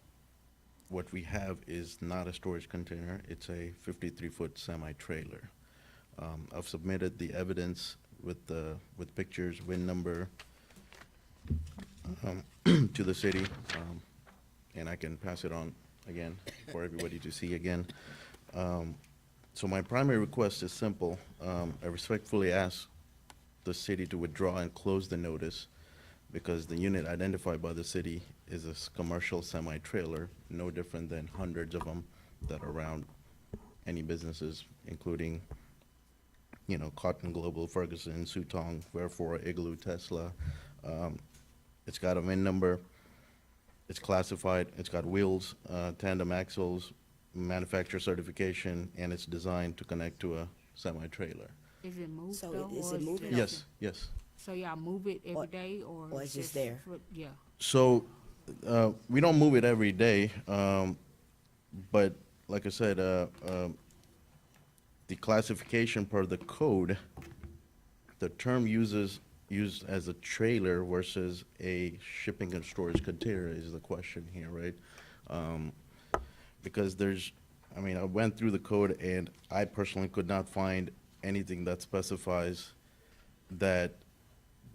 what we have is not a storage container. It's a 53-foot semi-trailer. I've submitted the evidence with pictures, VIN number, to the city, and I can pass it on again for everybody to see again. So my primary request is simple. I respectfully ask the city to withdraw and close the notice because the unit identified by the city is a commercial semi-trailer, no different than hundreds of them that are around any businesses, including, you know, Cotton Global, Ferguson, Sutong, Wherefore, Igloo, Tesla. It's got a VIN number, it's classified, it's got wheels, tandem axles, manufacturer certification, and it's designed to connect to a semi-trailer. Is it moved So though? is or it moving? Yes, yes. So y'all move it Or- every day or? or it's just there? Yeah. So, we don't move it every day, but like I said, the classification per the code, the term used as a trailer versus a shipping and storage container is the question here, right? Because I went through the code and I personally could not find anything that specifies that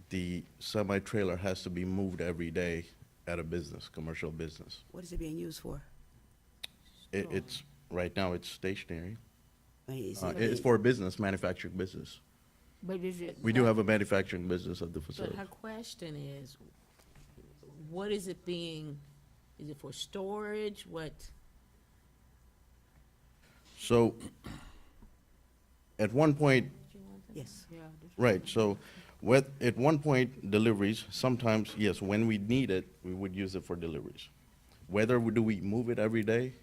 the semi-trailer has to be moved every day at a business, commercial business. What is it being used for? It's, right now, it's stationary. I mean, is It's for a business, manufacturing business. But is it? We do have a manufacturing business at the But facility. her question is, what is it being, is it for storage? What? So, at one point, Yes. Yeah. this- right, so, at one point, deliveries, sometimes, yes, when we need it, we would use it for deliveries. Whether do we move it every day,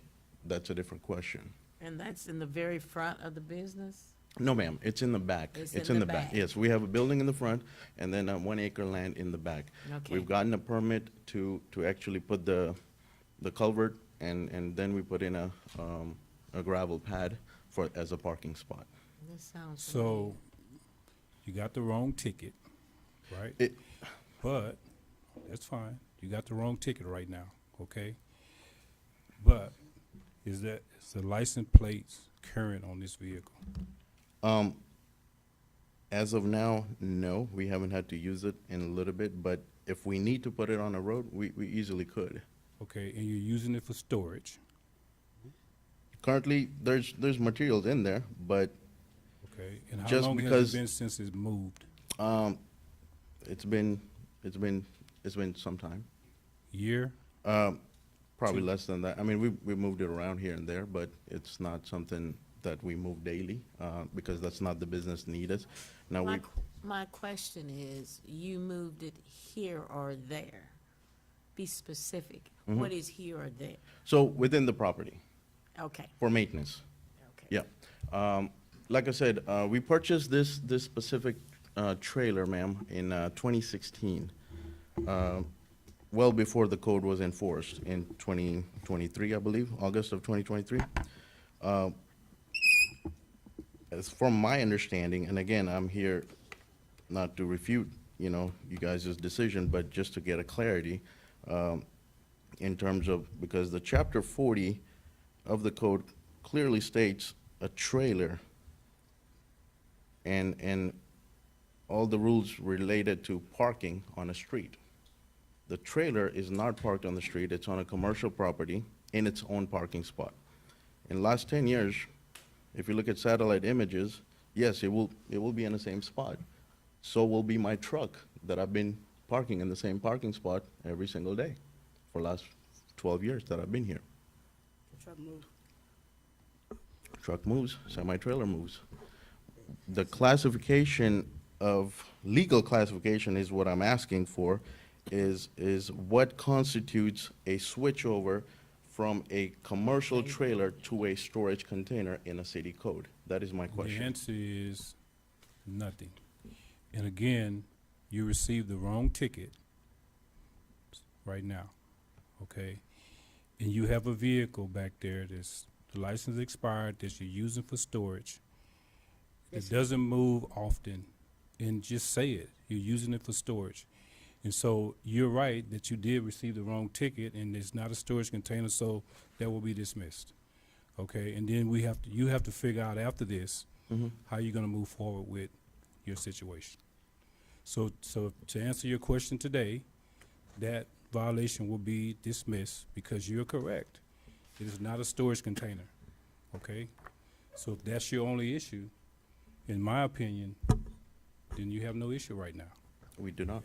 that's a different question. And that's in the very front of the business? No, ma'am, it's in the back. It's in the back. Yes, we have a building in the front and then 1 acre land in the back. Okay. We've gotten a permit to actually put the culvert and then we put in a gravel pad as a parking spot. This sounds So, you got the wrong ticket, right? It- But, that's fine, you got the wrong ticket right now, okay? But, is the license plates current on this vehicle? As of now, no, we haven't had to use it in a little bit, but if we need to put it on a road, we easily could. Okay, and you're using it for storage, Currently, there's materials in there, but okay? And how Just long has because- it been since it's moved? it's been some time. Year? Probably Two. less than that. I mean, we moved it around here and there, but it's not something that we move daily, because that's not the business need us. Now, My question is, you moved it here or there? Be specific. Mm-hmm. What is here or there? so within the property, Okay, for maintenance, okay. yeah. Like I said, we purchased this specific trailer, ma'am, in 2016, well before the code was enforced in 2023, I believe, August of 2023. As from my understanding, and again, I'm here not to refute, you guys' decision, but just to get a clarity, in terms of, because the chapter 40 of the code clearly states a trailer and all the rules related to parking on a street. The trailer is not parked on the street, it's on a commercial property in its own parking spot. In the last 10 years, if you look at satellite images, yes, it will be in the same spot. So will be my truck that I've been parking in the same parking spot every single day for the last 12 years that I've been here. The truck move. Truck moves, semi-trailer moves. The classification of, legal classification is what I'm asking for, is what constitutes a switchover from a commercial trailer to a storage container in a city code? That is my The question. answer is nothing. And again, you received the wrong ticket right now, okay? And you have a vehicle back there that's, the license expired, that you're using for storage. It doesn't move often, and just say it, you're using it for storage. And so you're right that you did receive the wrong ticket, and it's not a storage container, so that will be dismissed. Okay, and then you have to figure out after this, how you're gonna move forward with your situation. So to answer your question today, that violation will be dismissed because you're correct. It is not a storage container, okay? So if that's your only issue, in my opinion, then you have no issue right now. We do not.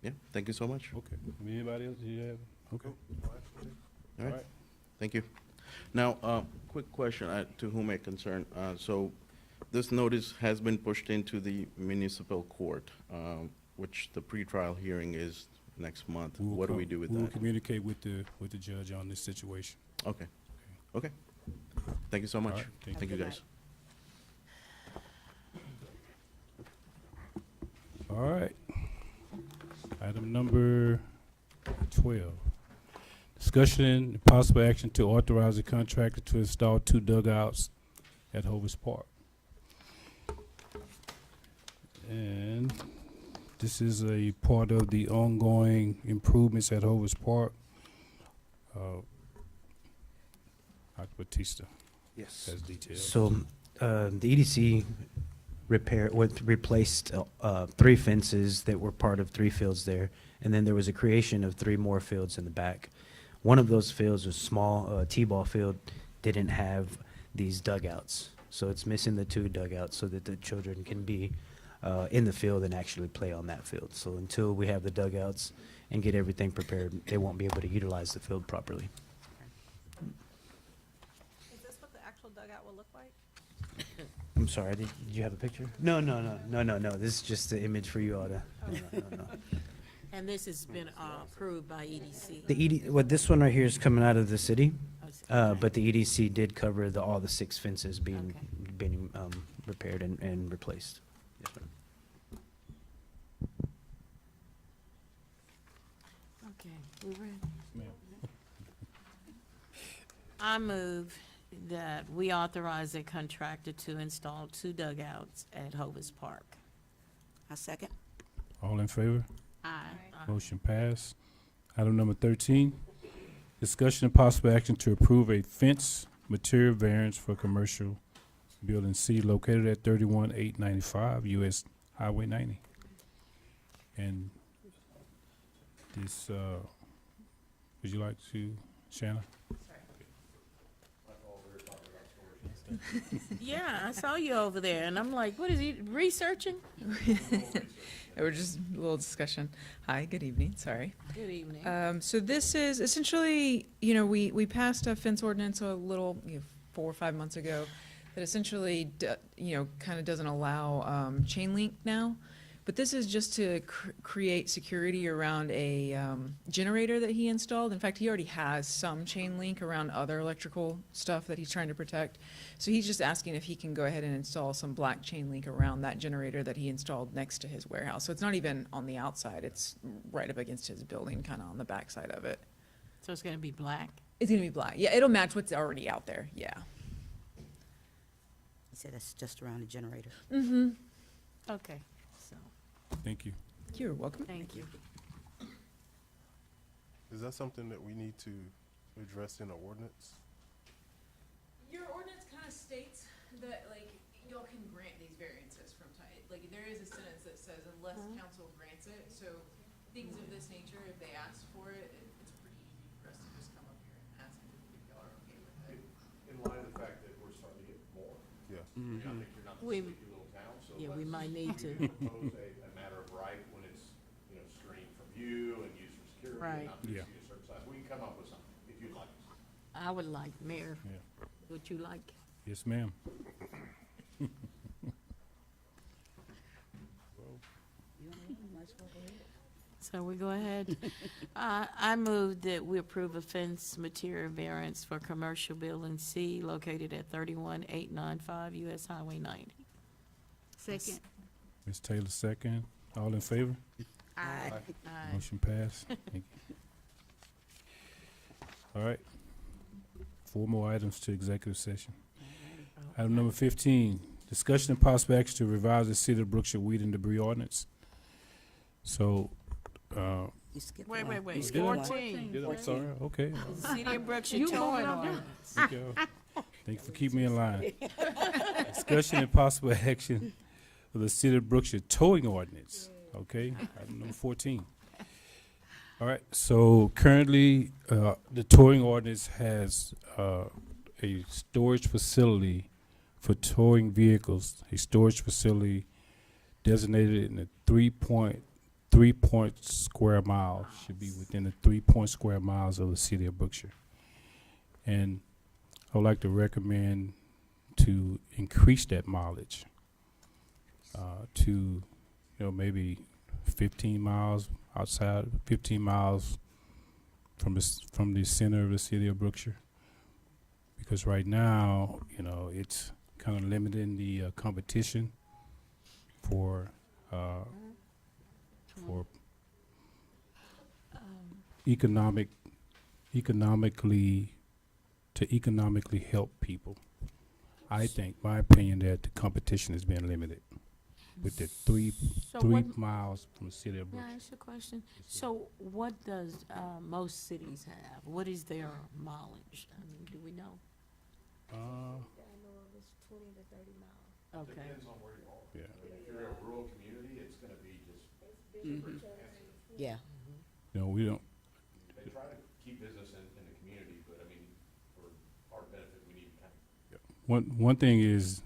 Yeah, thank you so much. Okay. Anybody else? You have? Okay. All right, thank you. Now, quick question to whom it concern. So this notice has been pushed into the municipal court, which the pretrial hearing is next month. We will What do we do with We will that? communicate with the judge on this situation. Okay, okay. Thank you so much. right, thank Thank you, Good guys. All right. Item number 12. Discussion and possible action to authorize a contractor to install 2 dugouts at Hovis Park. And this is a part of the ongoing improvements at Hovis Park. Dr. Batista Yes. has details. So, the EDC replaced 3 fences that were part of 3 fields there, and then there was a creation of 3 more fields in the back. One of those fields was small, T-ball field, didn't have these dugouts. So it's missing the 2 dugouts so that the children can be in the field and actually play on that field. So until we have the dugouts and get everything prepared, they won't be able to utilize the field properly. Is this what the actual dugout will look like? I'm sorry, did you have a picture? No. This is just the image for you all to. No. And this has been approved by EDC. This one right here is coming out of the city, Oh, but the EDC did cover all the 6 fences being Okay. repaired and replaced. Yes, ma'am. Okay, we ready? Ma'am. I move that we authorize a contractor to install 2 dugouts at Hovis Park. I second. All in favor? Aye. Motion passed. Item number 13, discussion and possible action to approve a fence material variance for commercial building C located at 31895 US Highway 90. And this, would you like to, Shanna? Yeah, I saw you over there, and I'm like, what is he, researching? Or just a little discussion. Hi, good evening, sorry. Good evening. So this is essentially, we passed a fence ordinance a little, 4 or 5 months ago that essentially, kind of doesn't allow chain link now. But this is just to create security around a generator that he installed. In fact, he already has some chain link around other electrical stuff that he's trying to protect. So he's just asking if he can go ahead and install some black chain link around that generator that he installed next to his warehouse. So it's not even on the outside, it's right up against his building, kind of on the back side of it. So it's gonna be black? It's gonna be black. Yeah, it'll match what's already out there, yeah. He said that's just around the generator. Mm-hmm. Okay, so, Thank you. You're welcome. thank you. Is that something that we need to address in an ordinance? Your ordinance kind of states that, y'all can grant these variances from time, there is a sentence that says unless council grants it, so things of this nature, if they ask for it, it's pretty easy for us to just come up here and ask if y'all are okay with it. In light of the fact that we're starting to get more, Yeah. I mean, I think you're not a We- sleepy little town, so Yeah, we let's might need to. propose a matter of right when it's, screened from view and used for security Right. and not to Yeah. exceed a certain size. We can come up with something if you'd like. I would like, Mayor, Yeah. would you like? Yes, ma'am. So we go ahead. I move that we approve a fence material variance for commercial building C located at 31895 US Highway 90. Second. Ms. Taylor, second. All in favor? Aye. Aye. Motion passed. Thank you. All right. 4 more items to executive session. Item number 15, discussion and possible action to revise the City of Brookshire weed and debris ordinance. So, You skipped Wait, one. wait, You wait, skipped one. 14. I'm sorry, okay. The City of Brookshire You towing moving on down. ordinance. Thank you. Thank you for keeping me in line. Discussion and possible action for the City of Brookshire towing ordinance, okay? Item number 14. All right, so currently, the towing ordinance has a storage facility for towing vehicles, a storage facility designated in a 3.2 3 square miles, should be within the 3 square miles of the city of Brookshire. And I would like to recommend to increase that mileage to, maybe 15 miles outside, 15 miles from the center of the city of Brookshire. Because right now, it's kind of limiting the competition for economically help people. I think, my opinion, that the competition is being limited with the three miles from the city of May I Brookshire. ask a question? So what does most cities have? What is their mileage? I mean, do we know? I know it's 20 to 30 miles. Okay. Depends on where you are. Yeah. I mean, if you're in a rural community, it's gonna be just Yeah. We don't. They try to keep business in the community, but I mean, for our benefit, we need to kind of. One thing is,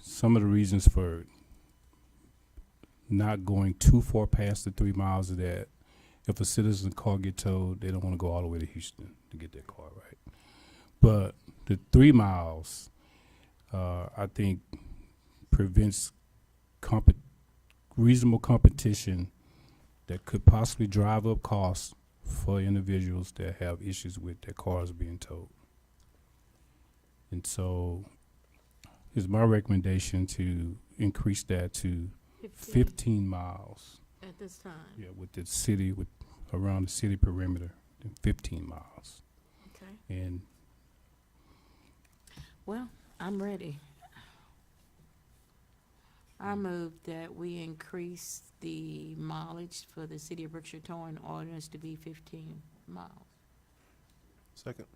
some of the reasons for not going too far past the 3 miles is that if a citizen's car get towed, they don't want to go all the way to Houston to get their car right. But the 3 miles, I think, prevents reasonable competition that could possibly drive up costs for individuals that have issues with their cars being towed. And so it's my recommendation to increase that to 15 miles. At this time? Yeah, with the city, around the city perimeter, 15 miles. Okay. And Well, I'm ready. I move that we increase the mileage for the city of Brookshire towing ordinance to be 15 miles. Second.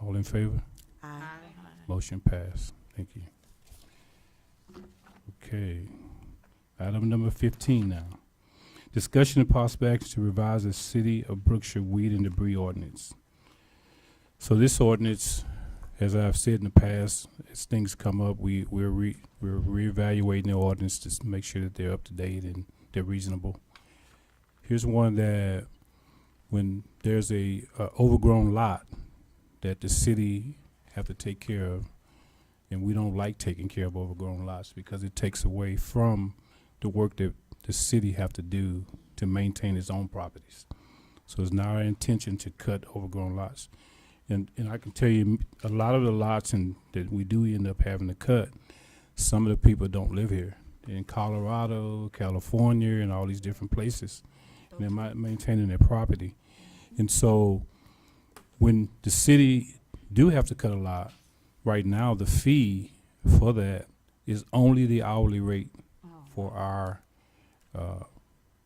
all in favor? Aye. Motion passed. Thank you. Okay. Item number 15 now. Discussion and possible action to revise the City of Brookshire weed and debris ordinance. So this ordinance, as I've said in the past, as things come up, we're reevaluating the ordinance to make sure that they're up to date and they're reasonable. Here's one that when there's a overgrown lot that the city have to take care of, and we don't like taking care of overgrown lots because it takes away from the work that the city have to do to maintain its own properties. So it's not our intention to cut overgrown lots. And I can tell you, a lot of the lots that we do end up having to cut, some of the people don't live here. They're in Colorado, California, and all these different places. And they're maintaining their property. And so when the city do have to cut a lot, right now the fee for that is only the hourly rate for our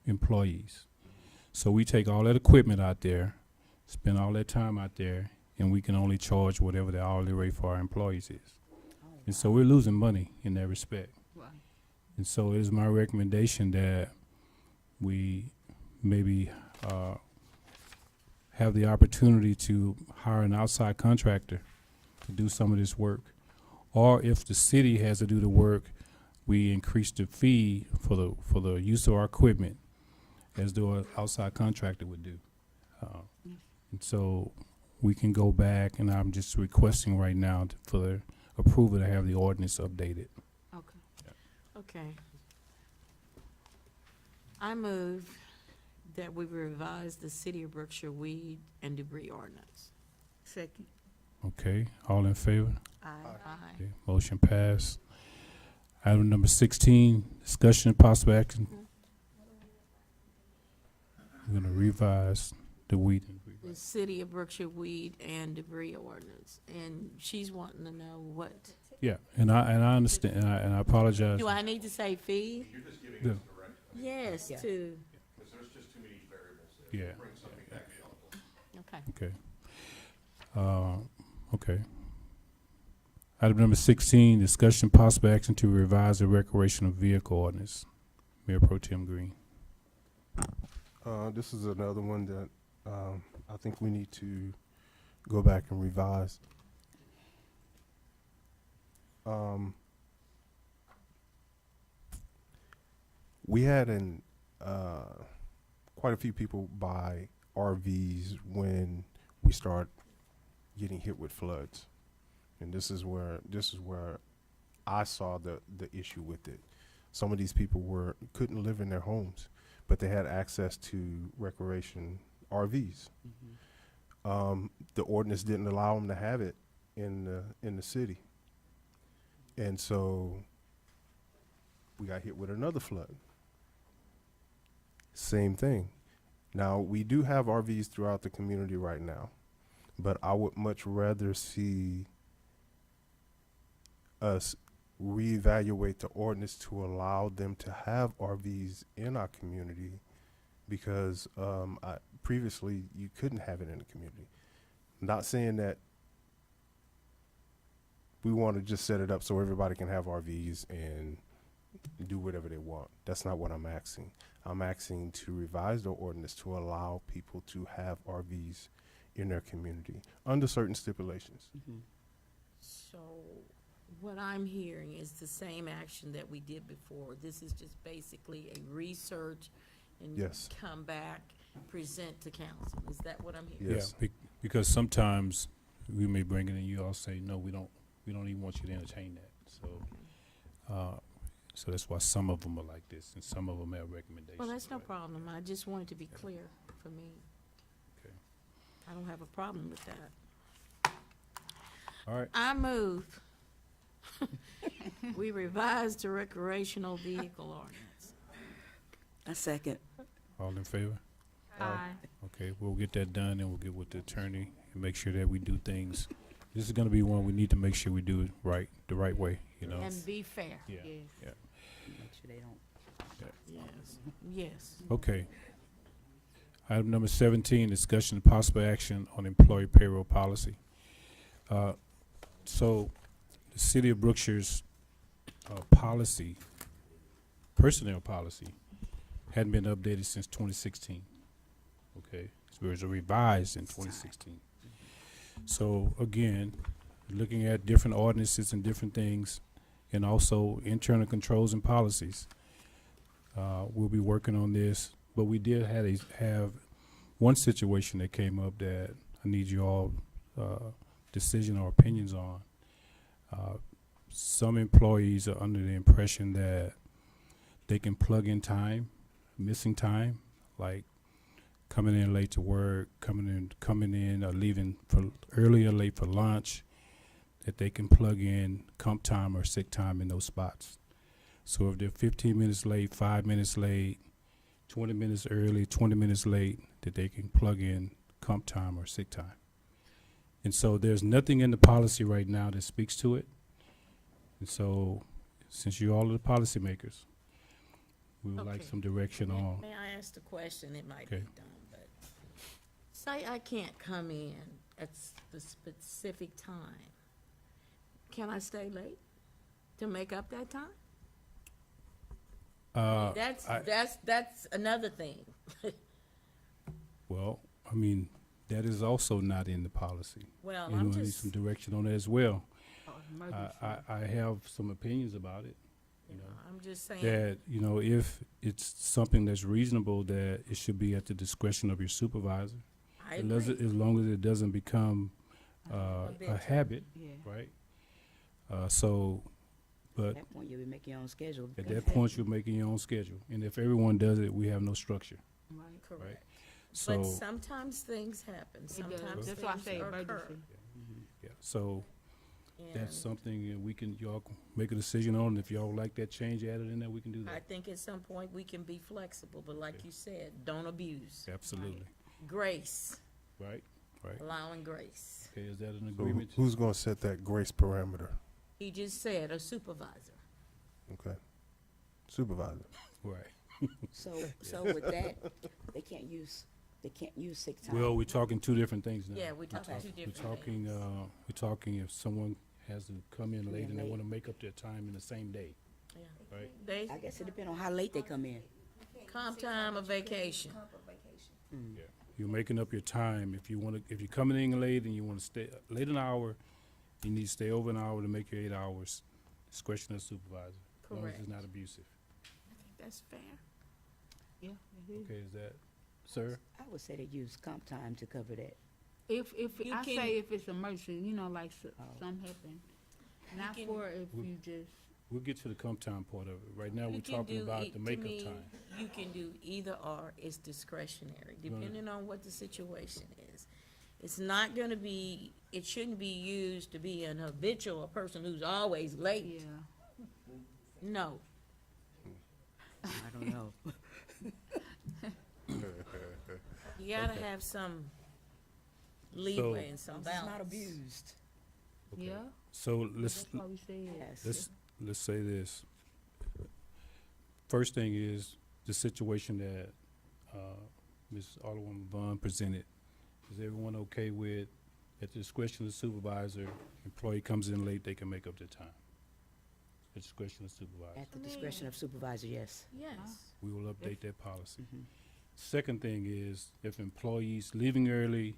employees. So we take all that equipment out there, spend all that time out there, and we can only charge whatever the hourly rate for our employees is. And so we're losing money in that respect. And so it is my recommendation that we maybe have the opportunity to hire an outside contractor to do some of this work. Or if the city has to do the work, we increase the fee for the use of our equipment as though an outside contractor would do. And so we can go back, and I'm just requesting right now for approval to have the ordinance updated. Okay. Okay. I move that we revise the city of Brookshire weed and debris ordinance. Second. Okay, all in favor? Aye. Okay, motion passed. Item number 16, discussion and possible action. We're gonna revise the weed and debris. The city of Brookshire weed and debris ordinance, and she's wanting to know what. Yeah, and I understand, and I apologize. Do I need to say fee? You're just giving Yeah. us direction, Yes, Yeah. to, because there's just too many variables there. Yeah. Bring something back to y'all. okay. Okay. Okay. Item number 16, discussion possible action to revise the recreational vehicle ordinance. Mayor Pro Tem Green. This is another one that I think we need to go back and revise. We had quite a few people buy RVs when we start getting hit with floods. And this is where I saw the issue with it. Some of these people couldn't live in their homes, but they had access to recreation RVs. The ordinance didn't allow them to have it in the city, and so we got hit with another flood. Same thing. Now we do have RVs throughout the community right now, but I would much rather see us reevaluate the ordinance to allow them to have RVs in our community, because previously you couldn't have it in the community. Not saying that we want to just set it up so everybody can have RVs and do whatever they want. That's not what I'm asking. I'm asking to revise the ordinance to allow people to have RVs in their community under certain stipulations. So what I'm hearing is the same action that we did before. This is just basically a research and Yes. come back, present to council. Is that what I'm hearing? Yes. Yeah, because sometimes we may bring it and you all say, no, we don't even want you to entertain that. So that's why some of them are like this and some of them have recommendations. Well, that's no right? problem. I just wanted to be clear for me. Okay. I don't have a problem with that. All right, I move. We revised the recreational vehicle ordinance. A second. all in favor? Aye. Okay, we'll get that done and we'll get with the attorney and make sure that we do things. This is gonna be one we need to make sure we do it right, the right way, you know? And be fair. Yeah, yeah. Make sure they don't. Yes, yes. Okay. Item number 17, discussion and possible action on employee payroll policy. So, the city of Brookshire's policy, personnel policy, hadn't been updated since 2016. Okay, so it was revised in 2016. So again, looking at different ordinances and different things, and also internal controls and policies. We'll be working on this, but we did have one situation that came up that I need you all decision or opinions on. Some employees are under the impression that they can plug in time, missing time, like coming in late to work, coming in or leaving for early or late for lunch, that they can plug in comp time or sick time in those spots. So if they're 15 minutes late, 5 minutes late, 20 minutes early, 20 minutes late, that they can plug in comp time or sick time. And so there's nothing in the policy right now that speaks to it. And so since you all are the policymakers, we would like Okay. some direction on. May I ask the question? It might be Okay. done, but say I can't come in at the specific time. Can I stay late to make up that time? That's another thing. Well, I mean, that is also not in the policy. Well, And I'm we need just, some direction on that as well. I have some opinions about it, you know, I'm just saying, that, you know, if it's something that's reasonable, that it should be at the discretion of your supervisor. I As agree. long as it doesn't become a Habitual. habit, Yeah. right? So, but At that point, you'll be making your own schedule. at that point, you're making your own schedule. And if everyone does it, we have no structure. Correct. But So, sometimes things happen. Sometimes That's why I things say occur. emergency. yeah, so that's And something that y'all can make a decision on. If y'all like that change added in there, we can do I that. think at some point we can be flexible, but like you said, don't abuse. Absolutely. Grace, Right, right. allowing grace. Okay, is that an So agreement? who's going to set that grace parameter? He just said a supervisor. Okay. Supervisor. Right. So with that, they can't use sick time. Well, we're talking two different things now. Yeah, we're talking two We're different talking, things. we're talking if someone has to come in Come late in and they late. want to make up their time in the same day, Yeah. right? They, I guess it depends on how late they come in. comp time or vacation. Yeah. You're making up your time. If you're coming in late and you want to stay late an hour, you need to stay over an hour to make your 8 hours. Discretion of supervisor, as long as Correct. it's not abusive. That's fair. Yeah, it is. Okay, is that Sir? I would say they use comp time to cover that. If, You I can- say if it's emergency, you know, like Oh. something happen. Not can- for if We- you just, We'll get to the comp time part of it. Right now, You we're can talking do about it- the to makeup me, time. You can do either or, it's discretionary, depending on what the situation is. It's not gonna be, it shouldn't be used to be an habitual, a person who's always late. yeah. No, I don't know. you gotta Okay. have some leeway and some It's balance. not abused. Okay. Yeah, So that's why we say it. Yes. let's say this. First thing is the situation that Ms. Alderwoman Vaughn presented. Is everyone okay with, at the discretion of the supervisor, employee comes in late, they can make up their time? At the discretion of the supervisor. At the discretion of supervisor, yes. Yes. We will update that policy. Mhm. Second thing is, if employees leaving early,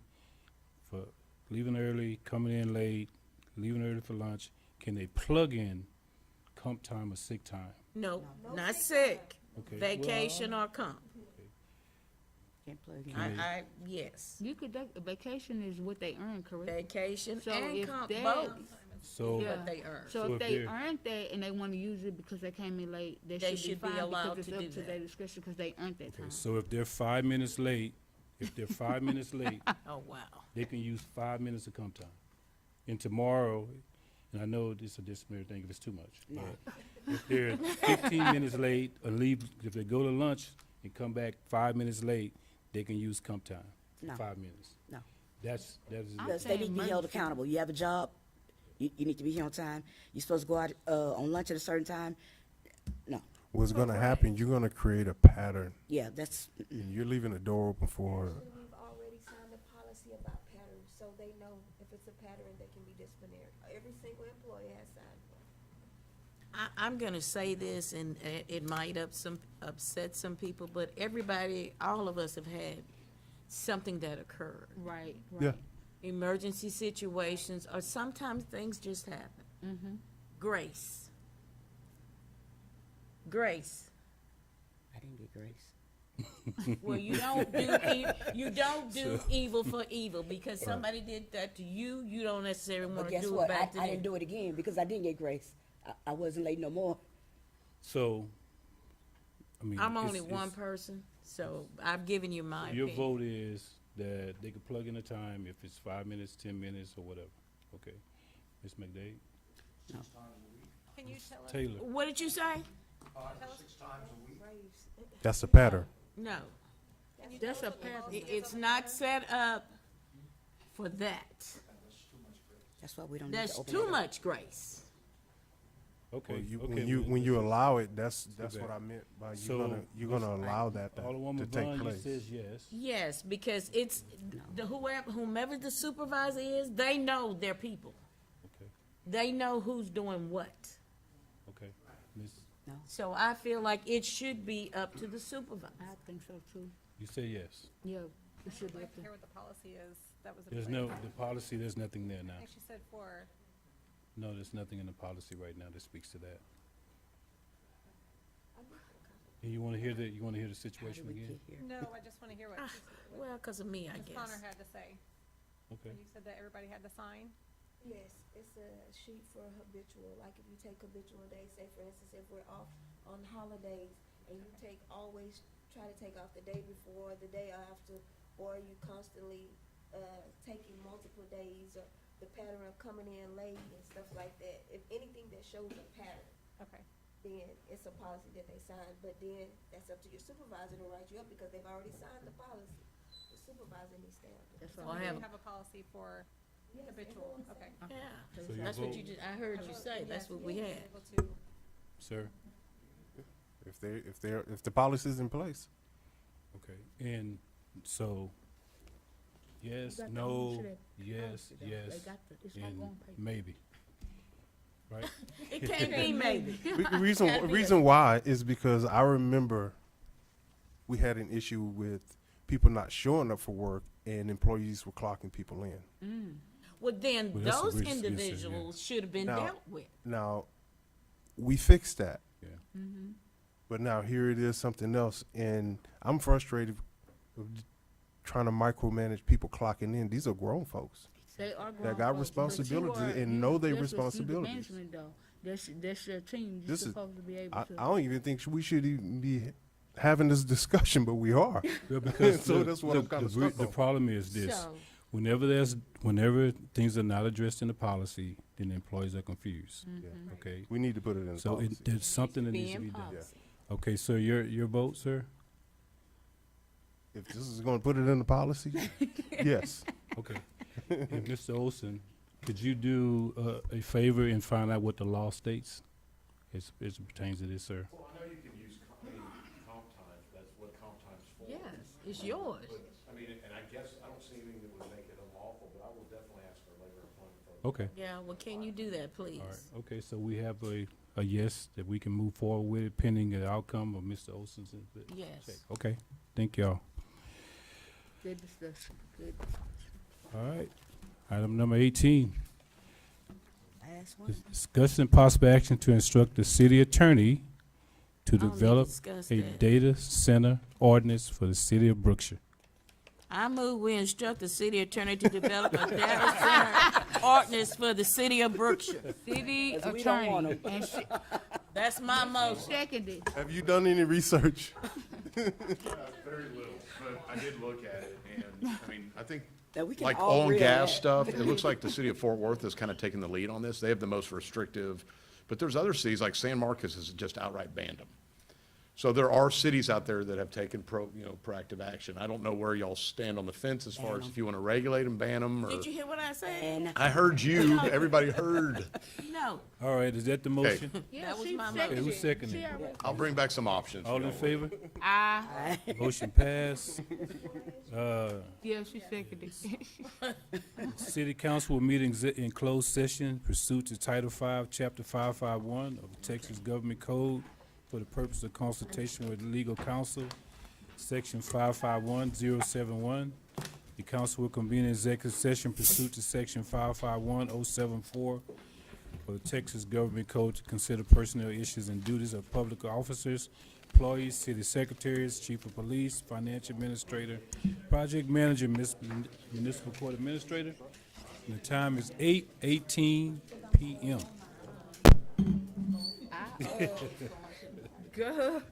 coming in late, leaving early for lunch, can they plug in comp time or sick time? No, not sick, Okay. vacation or comp. Can't plug in. Can they- Yes. You could, vacation is what they earn, correct? Vacation So and if comp, that- both, So, Yeah. what they earn. So So if if they they're- earned that and they wanna use it because they came in late, they They should should be be fine allowed because to it's do up to that. their discretion because they earned that okay, time. so if they're 5 minutes late, Oh, wow. they can use 5 minutes of comp time. And tomorrow, and I know this is a disciplinary thing if it's too much, No. but if they're 15 minutes late or leave, if they go to lunch and come back 5 minutes late, they can use comp time, No. 5 minutes. No. That is, Because they need to be held accountable. You have a job, you need to be here on time. You're supposed to go out, on lunch at a certain time. No, What's gonna happen, you're gonna create a pattern, yeah, that's, and you're leaving the door open for, We've already signed a policy about patterns, so they know if it's a pattern, they can be disciplinary. Every single employee has signed one. I'm gonna say this, and it might upset some people, but everybody, all of us have had something that occurred. Right, yeah. right. Emergency situations, or sometimes things just happen. Mm-hmm. Grace. Grace. I didn't get grace. Well, you don't do evil for evil, because somebody did that to you, you don't necessarily But wanna guess do it what? back to I didn't them. do it again because I didn't get grace. I wasn't late no more. so, I mean. I'm it's- only one it's- person, so I've given you my Your opinion. vote is that they can plug in a time if it's 5 minutes, 10 minutes, or whatever. Okay. Ms. McDade? Can you tell us? Taylor? What did you say? That's the pattern. No. That's a pattern. It's not set up for that. That's why we don't need That's to open it too up. much grace. Okay. Well, okay, when you allow it, that's Okay. what I meant by So, you're gonna allow that to Alderwoman take Vaughn, you place. says yes. Yes, because it's, the whomever the supervisor is, they know their people. Okay, They know who's doing what. okay. Ms., So I feel like it should be up to the supervisor. I think so too. you say yes. Yeah, it should I'd be like up to to. hear what the policy is. That was in There's place. no, the policy, there's nothing there now. I think she said for, No, there's nothing in the policy right now that speaks to that. And you wanna hear the situation How did we again? get here? no, I just want to hear what Well, because of me, I Ms. guess. Connor had to say. Okay. When you said that everybody had to sign. Yes, it's a sheet for habitual, like if you take habitual days, say for instance, if we're off on holidays and you always try to take off the day before, the day after, or you constantly, taking multiple days, or the pattern of coming in late and stuff like that. If anything that shows a pattern, Okay. then it's a policy that they sign, but then that's up to your supervisor to write you up because they've already signed the policy. The supervisor needs to have it. That's So all. we have- have a policy for Yes, habitual, everyone okay. signed. Yeah, So your that's what vote- you just, I heard you say, that's what we had. Able to, Sir? If the policy's in place. Okay, and so, yes, got the no, ownership yes, policy, though. yes, They got the- it's all and on paper. maybe. Right? It can't be maybe. The reason why is because I remember we had an issue with people not showing up for work and employees were clocking people in. Well, then Well, that's a those recent incident, yeah. individuals should have been Now- dealt with. Now, we fixed that. Yeah. But now here it is, something else, and I'm frustrated trying to micromanage people clocking in. These are grown folks. They are That grown got folks, responsibilities but and you know their just receive the responsibilities. management, though. That's your team. You're This is, supposed to be able I to. don't even think we should even be having this discussion, but we are. Well, because So look, that's what I'm look, kinda the stuck on. problem is this. So, Whenever things are not addressed in the policy, then the employees are confused. Yeah. Okay? We need to put it in the So policy. there's something that needs to being be done. policy. Okay, so your vote, sir? If this is gonna put it in the policy, yes. Okay. And Mr. Olson, could you do a favor and find out what the law states as it pertains to this, sir? Well, I know you can use comp time, that's what comp time's for. Yes, it's yours. But, I mean, and I guess, I don't see anything that would make it unlawful, but I will definitely ask our labor employment folks. Okay. Yeah, well, can you do that, please? All right. Okay, so we have a yes that we can move forward with it pending the outcome of Mr. Olson's input. Yes. Check. Okay, thank y'all. Good discussion, good. All right. Item number 18. Last one. Discuss and possible action to instruct the city attorney to I don't need to develop discuss a that. data center ordinance for the city of Brookshire. I move we instruct the city attorney to develop a data center ordinance for the city of Brookshire. City Because we don't want attorney. And she That's my motion. seconded. Have you done any research? Very little, but I did look at it, and, I mean, I think, That we can like all oil and agree on gas that. stuff, it looks like the city of Fort Worth is kind of taking the lead on this. They have the most restrictive, but there's other cities, like San Marcos has just outright banned them. So there are cities out there that have taken proactive action. I don't know where y'all stand on the fence as far as if you want to regulate them, ban them, or. Did you hear what I said? And I heard you, everybody heard. No, All right, is that the motion? Yeah, That was she my Okay, seconded. who's seconding? She already- I'll bring back some options. All in favor? I, Motion passed. Yeah, she seconded. City council will meet in closed session pursuant to Title V, Chapter 551 of the Texas Government Code for the purpose of consultation with legal counsel, Section 551071. The council will convene an executive session pursuant to Section 551074 for the Texas Government Code to consider personnel issues and duties of public officers, employees, city secretaries, chief of police, financial administrator, project manager, municipal court administrator. And the time is 8:18 p.m. Good.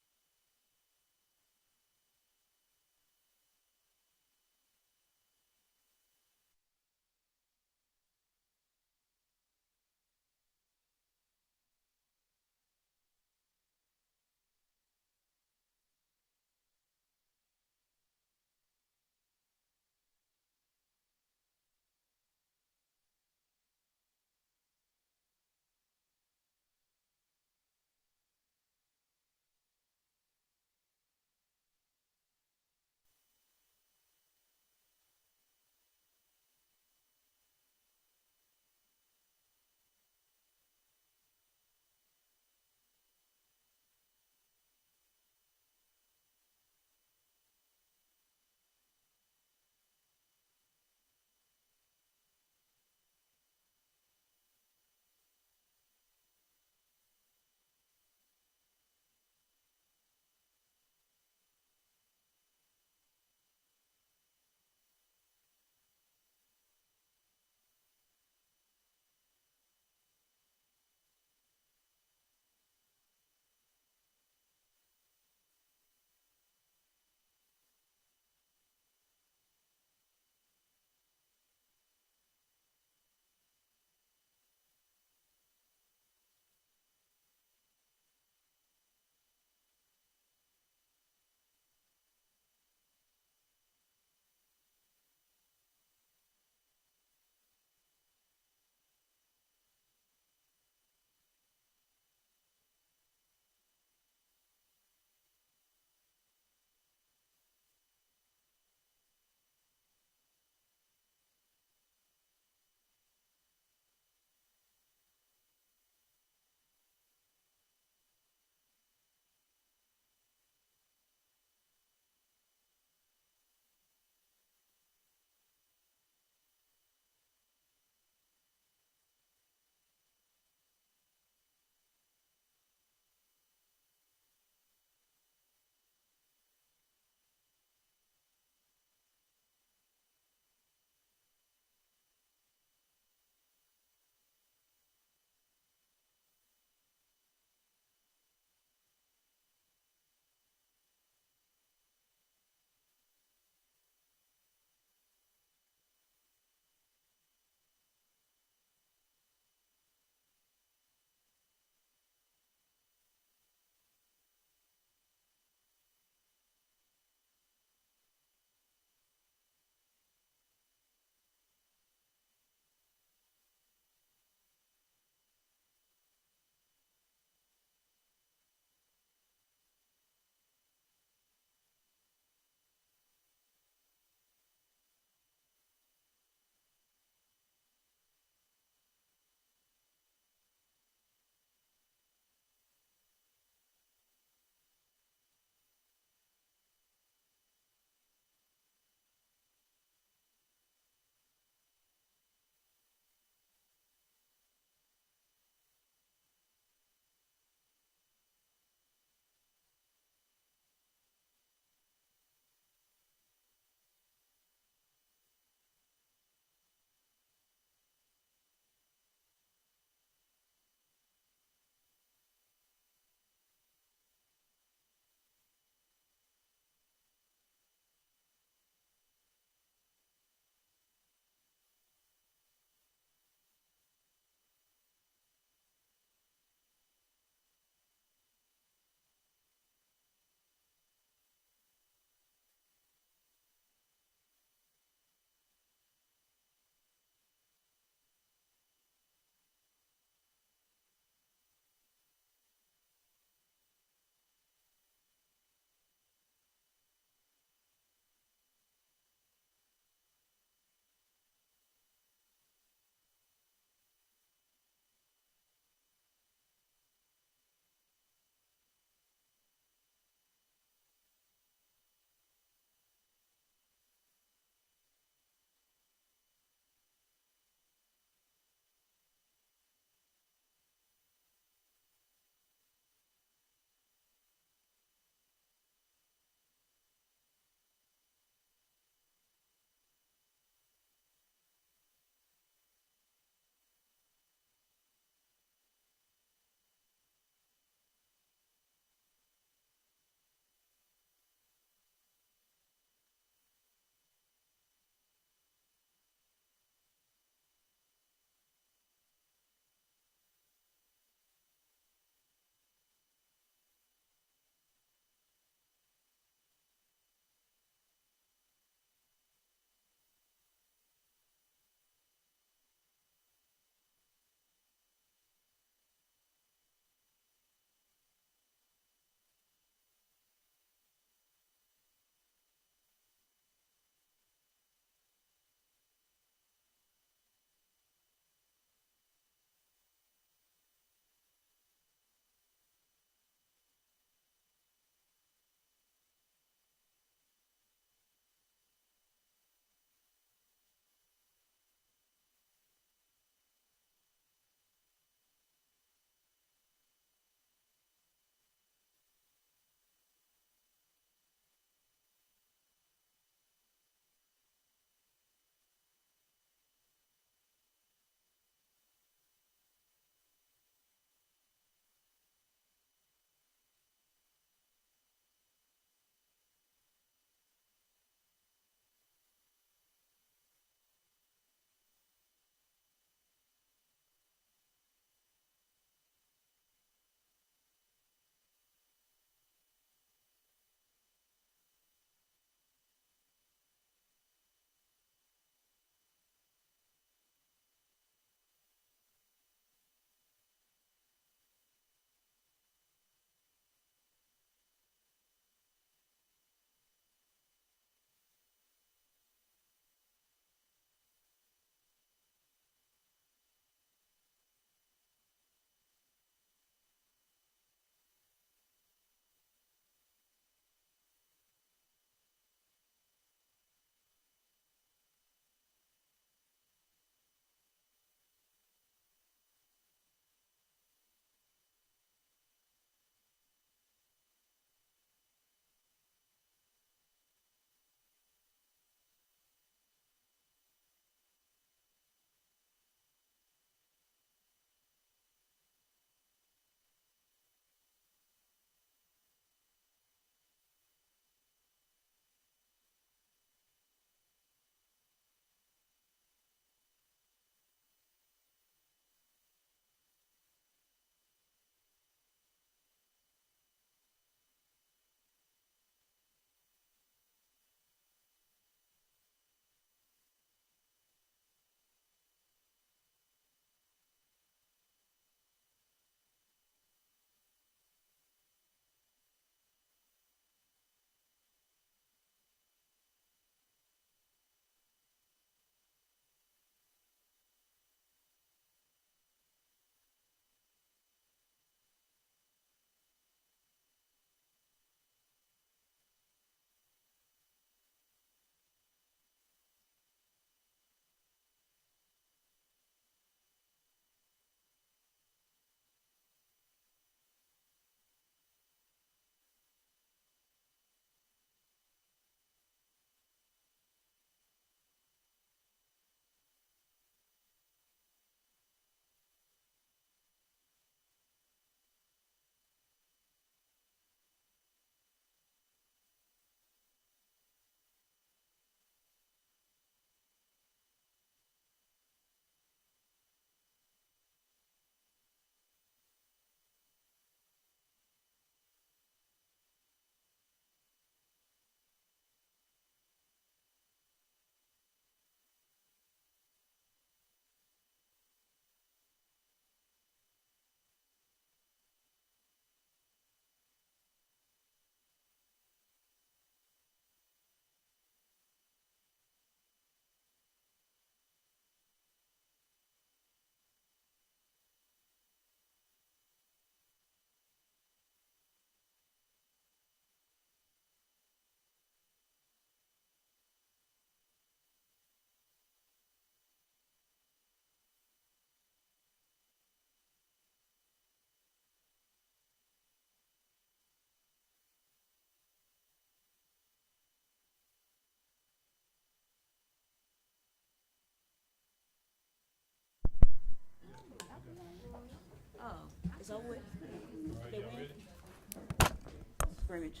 Scrimmage.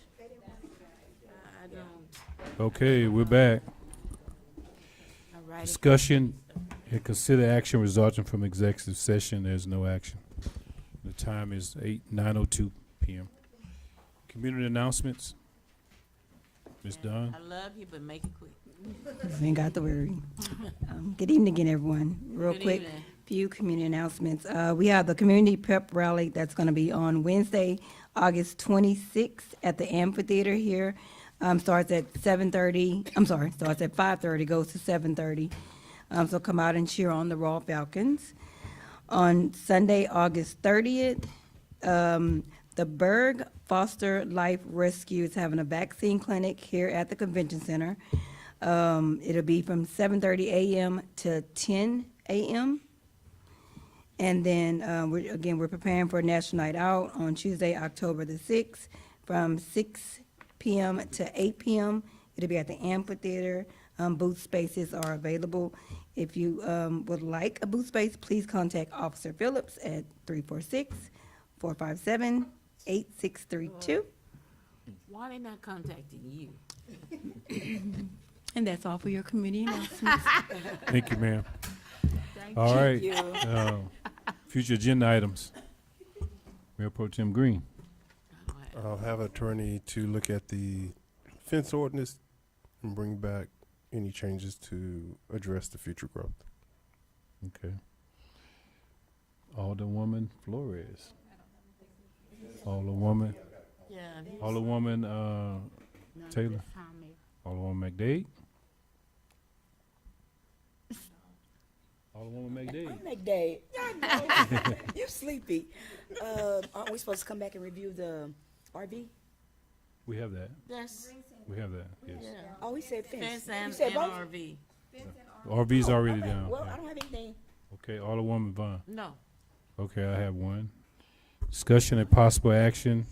I don't, Okay, we're back. all righty. Discussion and consider action resulting from executive session. There's no action. The time is 9:02 p.m. Community announcements. Ms. Dunn? I love you, but make it quick. Ain't got to worry. Good evening again, everyone. Real Good quick, evening. few community announcements. We have the community prep rally that's going to be on Wednesday, August 26th at the amphitheater here. Starts at 7:30. Starts at 5:30, goes to 7:30. So come out and cheer on the Raw Falcons. On Sunday, August 30th, the Berg Foster Life Rescue is having a vaccine clinic here at the convention center. It'll be from 7:30 a.m. to 10 a.m. And then, we're preparing for National Night Out on Tuesday, October the 6th, from 6 p.m. to 8 p.m. It'll be at the amphitheater. Booth spaces are available. If you would like a booth space, please contact Officer Phillips at 346-457-8632. Why they not contacting you? And that's all for your community announcements. Thank you, ma'am. All right. Future agenda items. Mayor Pro Tem Green. I'll have attorney to look at the fence ordinance and bring back any changes to address the future growth. Okay. Alderwoman Flores. Alderwoman, Yeah. Alderwoman, Taylor. Alderwoman McDade. Alderwoman McDade. McDade. You sleepy. Aren't we supposed to come back and review the RV? We have that. Yes, We have that, yes. yeah. Oh, he said fence. Fence You and said both? RV. RV's already Okay, down. well, yeah. I don't have anything. Okay, Alderwoman Vaughn. No. Okay, I have one. Discussion and possible action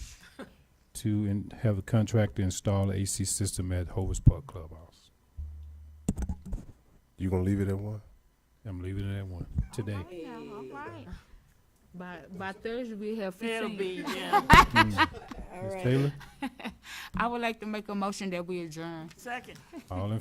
to have a contractor install an AC system at Hovers Park Clubhouse. You gonna leave it at one? I'm leaving it at one today. By Thursday, we have 15. It'll be, yeah. Ms. Taylor, I would like to make a motion that we adjourn. Second. all in